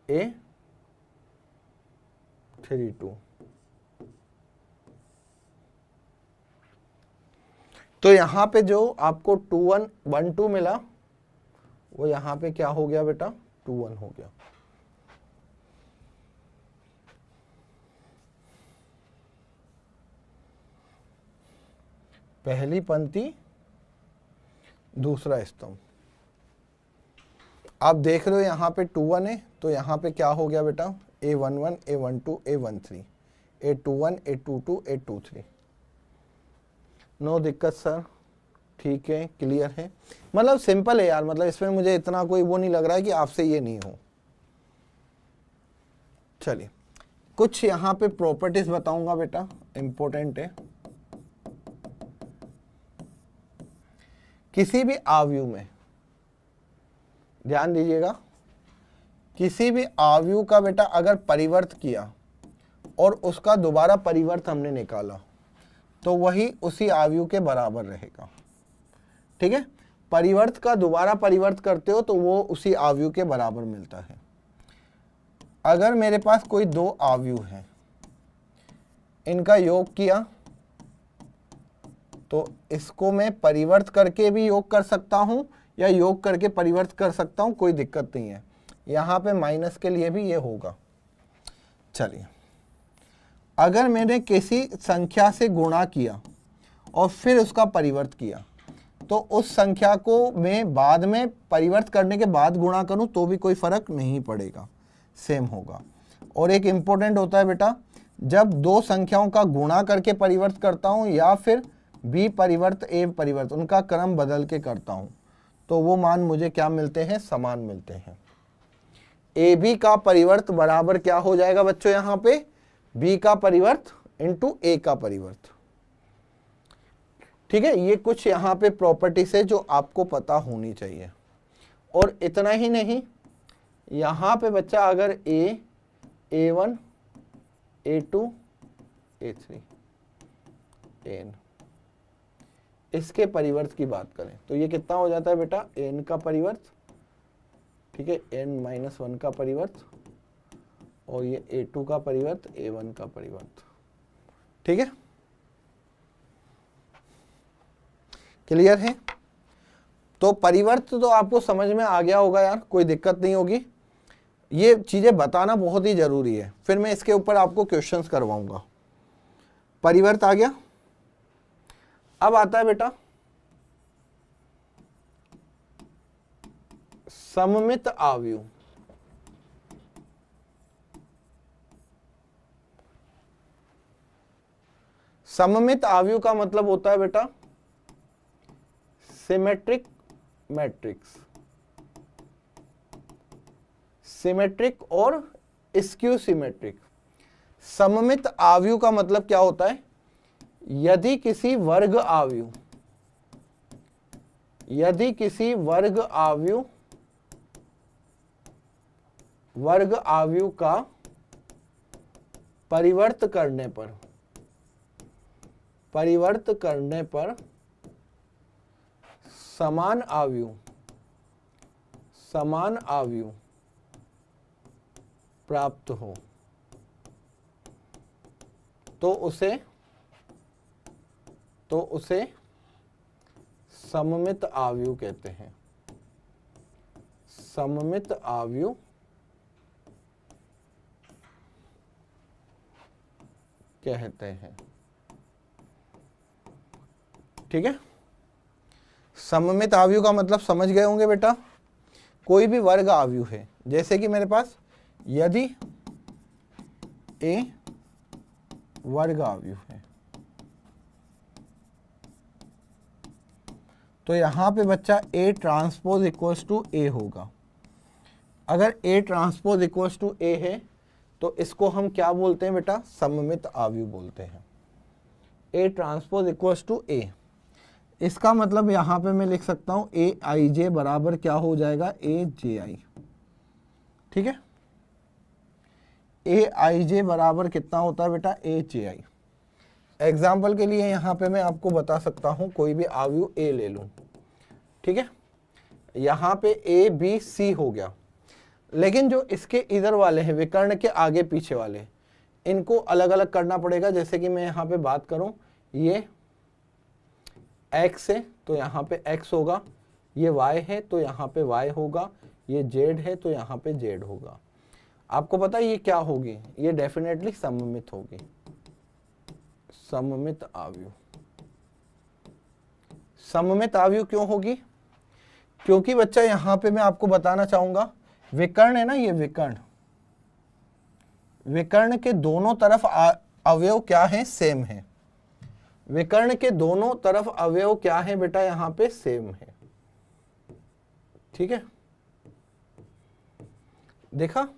A32। तो यहां पे जो आपको 2 1 1 2 मिला, वो यहां पे क्या हो गया बेटा, 2 1 हो गया। पहली पंक्ति दूसरा स्तंभ। आप देख रहे हो यहां पे 2 1 है, तो यहां पे क्या हो गया बेटा, A11, A12, A13, A21, A22, A23। No दिक्कत सर, ठीक है, क्लियर है। मतलब सिंपल है यार, मतलब इसमें मुझे इतना कोई वो नहीं लग रहा है कि आपसे ये नहीं हो। चलिए, कुछ यहाँ पे प्रॉपर्टीज बताऊंगा बेटा, इंपॉर्टेंट है। किसी भी आव्यूह में ध्यान दीजिएगा, किसी भी आव्यूह का बेटा अगर परिवर्त किया और उसका दोबारा परिवर्त हमने निकाला, तो वही उसी आव्यूह के बराबर रहेगा। ठीक है। परिवर्त का दोबारा परिवर्त करते हो तो वो उसी आव्यूह के बराबर मिलता है। अगर मेरे पास कोई दो आव्यूह हैं, इनका योग किया, तो इसको मैं परिवर्त करके भी योग कर सकता हूं या योग करके परिवर्त कर सकता हूं, कोई दिक्कत नहीं है। यहां पे माइनस के लिए भी ये होगा। चलिए, अगर मैंने किसी संख्या से गुणा किया और फिर उसका परिवर्त किया, तो उस संख्या को मैं बाद में परिवर्त करने के बाद गुणा करूं तो भी कोई फर्क नहीं पड़ेगा, सेम होगा। और एक इंपॉर्टेंट होता है बेटा, जब दो संख्याओं का गुणा करके परिवर्त करता हूं या फिर बी परिवर्त ए परिवर्त, उनका क्रम बदल के करता हूं, तो वो मान मुझे क्या मिलते हैं, समान मिलते हैं। ए बी का परिवर्त बराबर क्या हो जाएगा बच्चों, यहां पे बी का परिवर्त इंटू ए का परिवर्त। ठीक है। ये कुछ यहाँ पे प्रॉपर्टीज है जो आपको पता होनी चाहिए। और इतना ही नहीं, यहाँ पे बच्चा अगर A, A1, A2, A3, N, इसके परिवर्त की बात करें तो ये कितना हो जाता है बेटा, N का परिवर्त, ठीक है, N-1 का परिवर्त, और ये A2 का परिवर्त, A1 का परिवर्त। ठीक है, क्लियर है। तो परिवर्त तो आपको समझ में आ गया होगा यार, कोई दिक्कत नहीं होगी। ये चीजें बताना बहुत ही जरूरी है, फिर मैं इसके ऊपर आपको क्वेश्चंस करवाऊंगा। परिवर्त आ गया। अब आता है बेटा सममित आव्यूह। सममित आव्यूह का मतलब होता है बेटा सिमेट्रिक मैट्रिक्स, सिमेट्रिक और स्क्यू सिमेट्रिक। सममित आव्यूह का मतलब क्या होता है, यदि किसी वर्ग आव्यूह, यदि किसी वर्ग आव्यूह का परिवर्त करने पर परिवर्त करने पर समान आयु प्राप्त हो तो उसे सममित आयु कहते हैं। सममित आयु कहते हैं। ठीक है, सममित आयु का मतलब समझ गए होंगे बेटा। कोई भी वर्ग आयु है, जैसे कि मेरे पास यदि ए वर्ग आयु है तो यहां पे बच्चा A transpose equals to A होगा। अगर A transpose equals to A है तो इसको हम क्या बोलते हैं बेटा? सममित आयु बोलते हैं। A transpose equals to A, इसका मतलब यहां पे मैं लिख सकता हूं AIJ बराबर क्या हो जाएगा? AJI। ठीक है, AIJ बराबर कितना होता है बेटा? AJI। एग्जाम्पल के लिए यहां पे मैं आपको बता सकता हूं, कोई भी आयु A ले लूं। ठीक है, यहां पे A B C हो गया, लेकिन जो इसके इधर वाले हैं, विकर्ण के आगे पीछे वाले, इनको अलग अलग करना पड़ेगा। जैसे कि मैं यहां पे बात करूं, ये X है तो यहां पे X होगा, ये Y है तो यहां पे Y होगा, ये Z है तो यहां पे Z होगा। आपको पता है ये क्या होगी? ये डेफिनेटली सममित होगी, सममित आयु। सममित आयु क्यों होगी? क्योंकि बच्चा यहां पे मैं आपको बताना चाहूंगा, विकर्ण है ना, ये विकर्ण के दोनों तरफ अवयव क्या है? सेम है। विकर्ण के दोनों तरफ अवयव क्या है बेटा? यहां पे सेम है। ठीक है, देखा?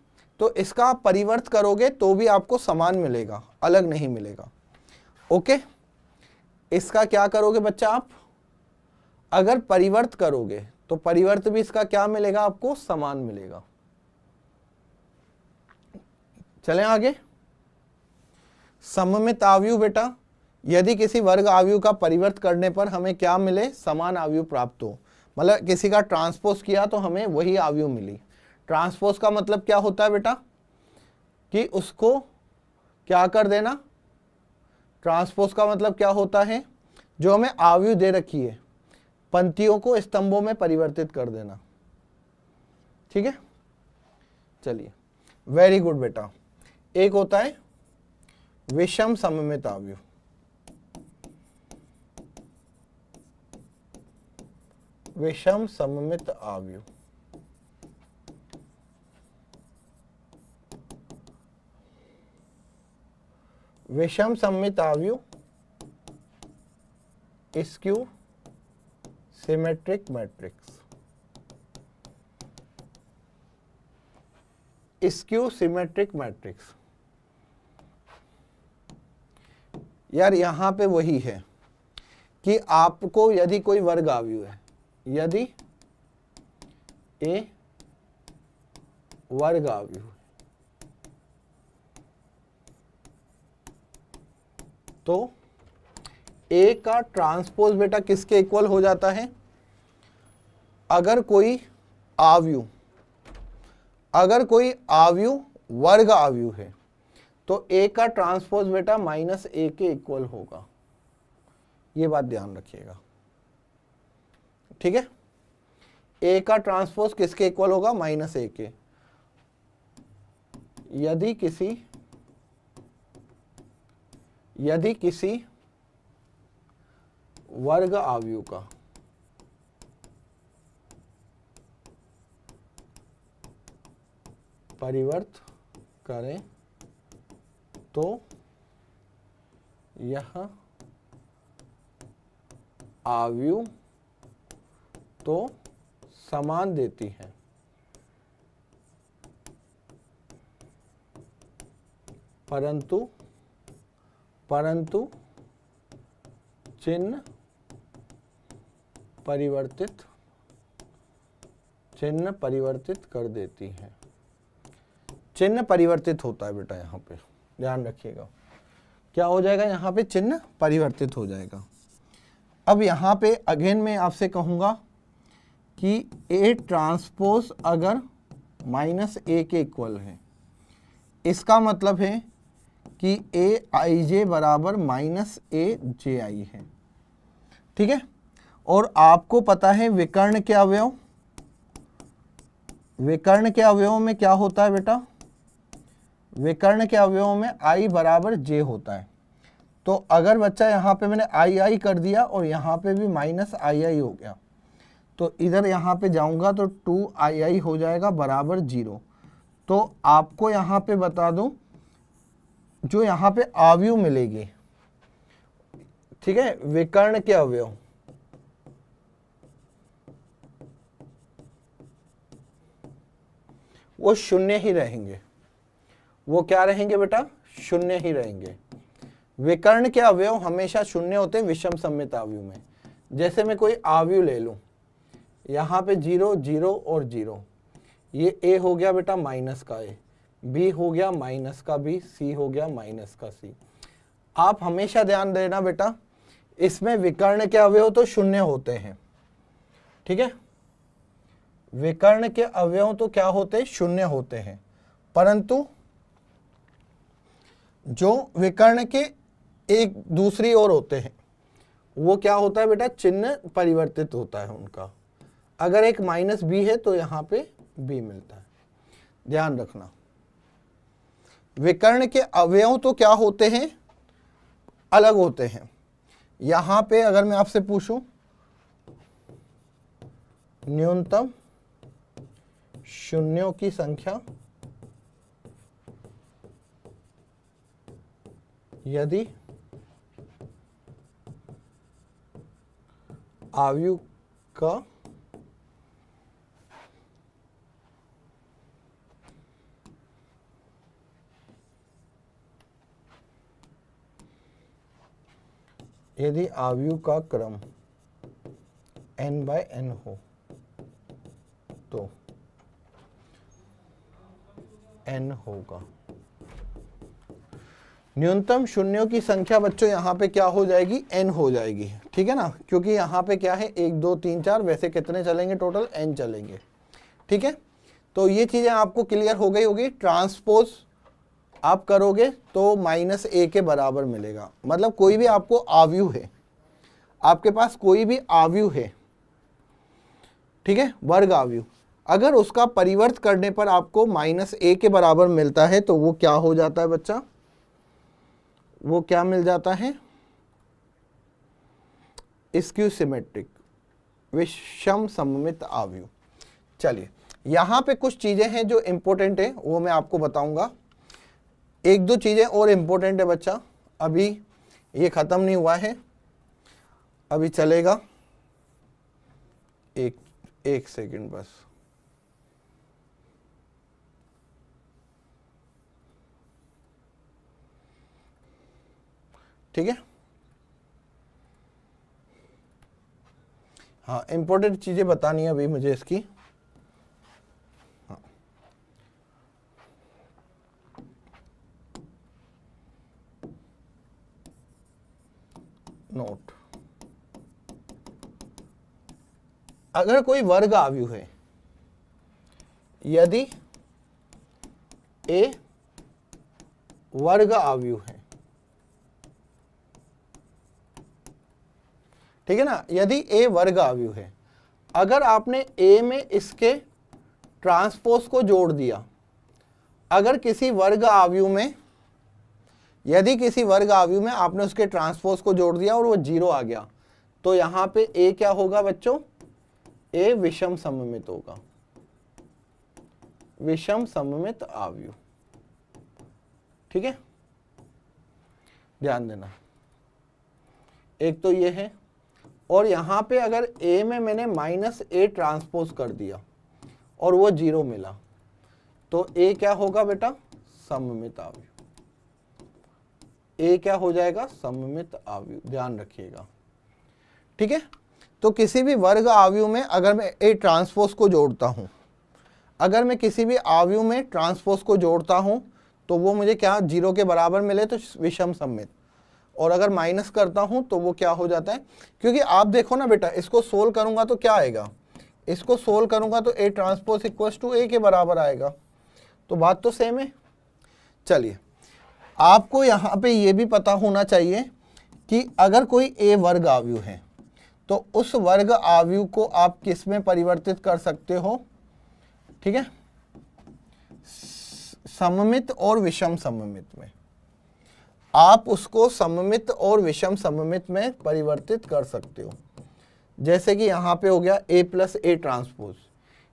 तो इसका आप परिवर्त करोगे तो भी आपको समान मिलेगा, अलग नहीं मिलेगा। ओके, इसका क्या करोगे बच्चा आप? अगर परिवर्त करोगे तो परिवर्त भी इसका क्या मिलेगा? आपको समान मिलेगा। चलें आगे। सममित आयु बेटा, यदि किसी वर्ग आयु का परिवर्त करने पर हमें क्या मिले? समान आयु प्राप्त हो। मतलब किसी का ट्रांसपोज किया तो हमें वही आयु मिली। ट्रांसपोज का मतलब क्या होता है बेटा? कि उसको क्या कर देना? ट्रांसपोज का मतलब क्या होता है? जो हमें आयु दे रखी है, पंक्तियों को स्तंभों में परिवर्तित कर देना। ठीक है, चलिए, वेरी गुड बेटा। एक होता है विषम सममित आयु। विषम सममित आयु, विषम सममित आयु skew symmetric matrix. Skew symmetric matrix, यार यहां पे वही है कि आपको यदि कोई वर्ग आयु है, यदि A वर्ग आयु है तो A का ट्रांसपोज बेटा किसके इक्वल हो जाता है? अगर कोई आयु वर्ग आयु है तो A का ट्रांसपोज बेटा -A के इक्वल होगा। ये बात ध्यान रखिएगा। ठीक है, A का ट्रांसपोज किसके इक्वल होगा? -A के। यदि किसी वर्ग आयु का परिवर्त करें तो यह आयु तो समान देती है, परंतु चिन्ह परिवर्तित कर देती है। चिन्ह परिवर्तित होता है बेटा, यहां पे ध्यान रखिएगा। क्या हो जाएगा, यहाँ पे चिन्ह परिवर्तित हो जाएगा। अब यहाँ पे अगेन मैं आपसे कहूँगा कि ए ट्रांसपोज अगर -a के इक्वल है, इसका मतलब है कि ए आई जे बराबर -a-ji है। ठीक है, और आपको पता है विकर्ण के अवयव, विकर्ण के अवयव में क्या होता है बेटा, विकर्ण के अवयव में i बराबर j होता है। तो अगर बच्चा यहाँ पे मैंने i कर दिया और यहाँ पे भी -i हो गया, तो इधर यहाँ पे जाऊंगा तो 2i हो जाएगा बराबर 0। तो आपको यहाँ पे बता दूं, जो यहाँ पे अवयव मिलेगी, ठीक है, विकर्ण के अवयव, वो शून्य ही रहेंगे। वो क्या रहेंगे बेटा, शून्य ही रहेंगे। विकर्ण के अवयव हमेशा शून्य होते हैं विषम सममित अवयव में। जैसे मैं कोई अवयव ले लूं, यहाँ पे 0 0 और 0, ये a हो गया बेटा माइनस का a, b हो गया माइनस का b, c हो गया माइनस का c। आप हमेशा ध्यान देना बेटा, इसमें विकर्ण के अवयव तो शून्य होते हैं, ठीक है, विकर्ण के अवयव तो क्या होते हैं, शून्य होते हैं, परंतु जो विकर्ण के एक दूसरी ओर होते हैं वो क्या होता है बेटा, चिन्ह परिवर्तित होता है उनका। अगर एक -b है तो यहाँ पे b मिलता है, ध्यान रखना। विकर्ण के अवयव तो क्या होते हैं, अलग होते हैं। यहाँ पे अगर मैं आपसे पूछूं न्यूनतम शून्यों की संख्या यदि अवयव का क्रम n/n हो तो n होगा। न्यूनतम शून्यों की संख्या बच्चों यहाँ पे क्या हो जाएगी, n हो जाएगी, ठीक है ना, क्योंकि यहाँ पे क्या है 1 2 3 4, वैसे कितने चलेंगे, टोटल n चलेंगे, ठीक है। तो ये चीजें आपको क्लियर हो गई होगी। ट्रांसपोज आप करोगे तो -a के बराबर मिलेगा, मतलब कोई भी आपको अवयव है, आपके पास कोई भी अवयव है, ठीक है, वर्ग अवयव, अगर उसका परिवर्त करने पर आपको -a के बराबर मिलता है तो वो क्या हो जाता है बच्चा, वो क्या मिल जाता है, स्क्यू सिमेट्रिक, विषम सममित अवयव। चलिए यहाँ पे कुछ चीजें हैं जो इंपॉर्टेंट है, वो मैं आपको बताऊंगा। एक दो चीजें और इंपॉर्टेंट है बच्चा, अभी ये खत्म नहीं हुआ है, अभी चलेगा, एक सेकंड बस। ठीक है, हाँ, इंपॉर्टेंट चीजें बतानी है अभी मुझे इसकी। हाँ, नोट, अगर कोई वर्ग अवयव है, यदि a वर्ग अवयव है, ठीक है ना, यदि a वर्ग अवयव है, अगर आपने a में इसके ट्रांसपोज को जोड़ दिया, अगर किसी वर्ग अवयव में, यदि किसी वर्ग अवयव में आपने उसके ट्रांसपोज को जोड़ दिया और वो 0 आ गया, तो यहां पे a क्या होगा बच्चों, a विषम सममित होगा, विषम सममित अवयव, ठीक है, ध्यान देना। एक तो ये है, और यहां पे अगर a में मैंने -a ट्रांसपोज कर दिया और वो 0 मिला, तो a क्या होगा बेटा, सममित अवयव, a क्या हो जाएगा, सममित अवयव, ध्यान रखिएगा, ठीक है। तो किसी भी वर्ग अवयव में अगर मैं a ट्रांसपोज को जोड़ता हूं, अगर मैं किसी भी अवयव में ट्रांसपोज को जोड़ता हूं तो वो मुझे क्या 0 के बराबर मिले तो विषम सममित, और अगर माइनस करता हूं तो वो क्या हो जाता है, क्योंकि आप देखो ना बेटा, इसको सोल्व करूंगा तो क्या आएगा, इसको सोल्व करूंगा तो A transpose equal to A के बराबर आएगा, तो बात तो सेम है। चलिए, आपको यहाँ पे ये भी पता होना चाहिए कि अगर कोई A वर्ग आव्यूह है तो उस वर्ग आव्यूह को आप किस में परिवर्तित कर सकते हो, ठीक है, सममित और विषम सममित में। आप उसको सममित और विषम सममित में परिवर्तित कर सकते हो। जैसे कि यहाँ पे हो गया A प्लस A ट्रांसपोज,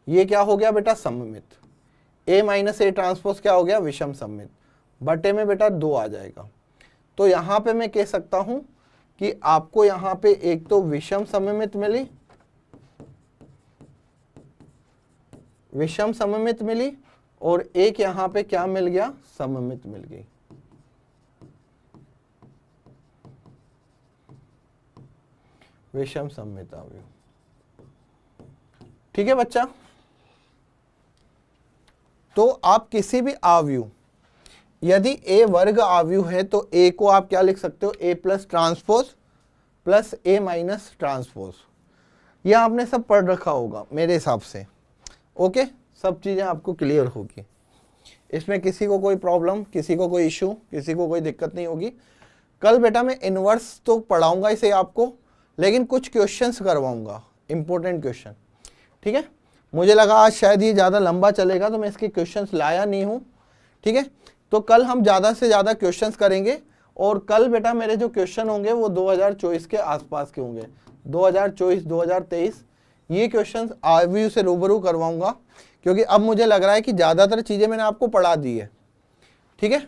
ये क्या हो गया बेटा, सममित। A माइनस A ट्रांसपोज क्या हो गया, विषम सममित, बटे में बेटा 2 आ जाएगा। तो यहाँ पे मैं कह सकता हूँ कि आपको यहाँ पे एक तो विषम सममित मिली, विषम सममित मिली, और एक यहाँ पे क्या मिल गया, सममित मिल गई। विषम सममित आव्यूह, ठीक है बच्चा। तो आप किसी भी आव्यूह, यदि A वर्ग आव्यूह है तो A को आप क्या लिख सकते हो, A plus transpose plus A minus transpose. यह आपने सब पढ़ रखा होगा मेरे हिसाब से, ओके, सब चीज़ें आपको क्लियर होगी, इसमें किसी को कोई प्रॉब्लम, किसी को कोई इशू, किसी को कोई दिक्कत नहीं होगी। कल बेटा मैं इनवर्स तो पढ़ाऊंगा इसे आपको, लेकिन कुछ क्वेश्चंस करवाऊंगा, इंपॉर्टेंट क्वेश्चन, ठीक है। मुझे लगा आज शायद ये ज़्यादा लंबा चलेगा तो मैं इसके क्वेश्चंस लाया नहीं हूँ, ठीक है। तो कल हम ज़्यादा से ज़्यादा क्वेश्चंस करेंगे, और कल बेटा मेरे जो क्वेश्चन होंगे वो 2024 के आसपास के होंगे, 2024 2023 ये क्वेश्चंस आव्यूह से रूबरू करवाऊंगा, क्योंकि अब मुझे लग रहा है कि ज़्यादातर चीज़ें मैंने आपको पढ़ा दी है, ठीक है।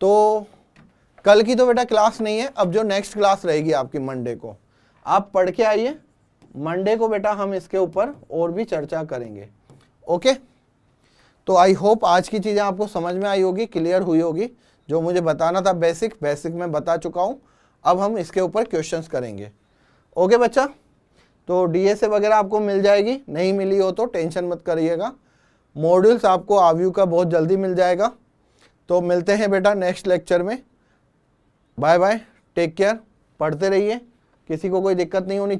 तो कल की तो बेटा क्लास नहीं है, अब जो नेक्स्ट क्लास रहेगी आपकी मंडे को, आप पढ़ के आइए, मंडे को बेटा हम इसके ऊपर और भी चर्चा करेंगे, ओके। तो आई होप आज की चीज़ें आपको समझ में आई होगी, क्लियर हुई होगी। जो मुझे बताना था बेसिक मैं बता चुका हूँ, अब हम इसके ऊपर क्वेश्चंस करेंगे, ओके बच्चा। तो DSA वगैरह आपको मिल जाएगी, नहीं मिली हो तो टेंशन मत करिएगा, मॉड्यूल्स आपको आव्यूह का बहुत जल्दी मिल जाएगा। तो मिलते हैं बेटा नेक्स्ट लेक्चर में, बाय बाय, टेक केयर, पढ़ते रहिए, किसी को कोई दिक्कत नहीं होनी चाहिए।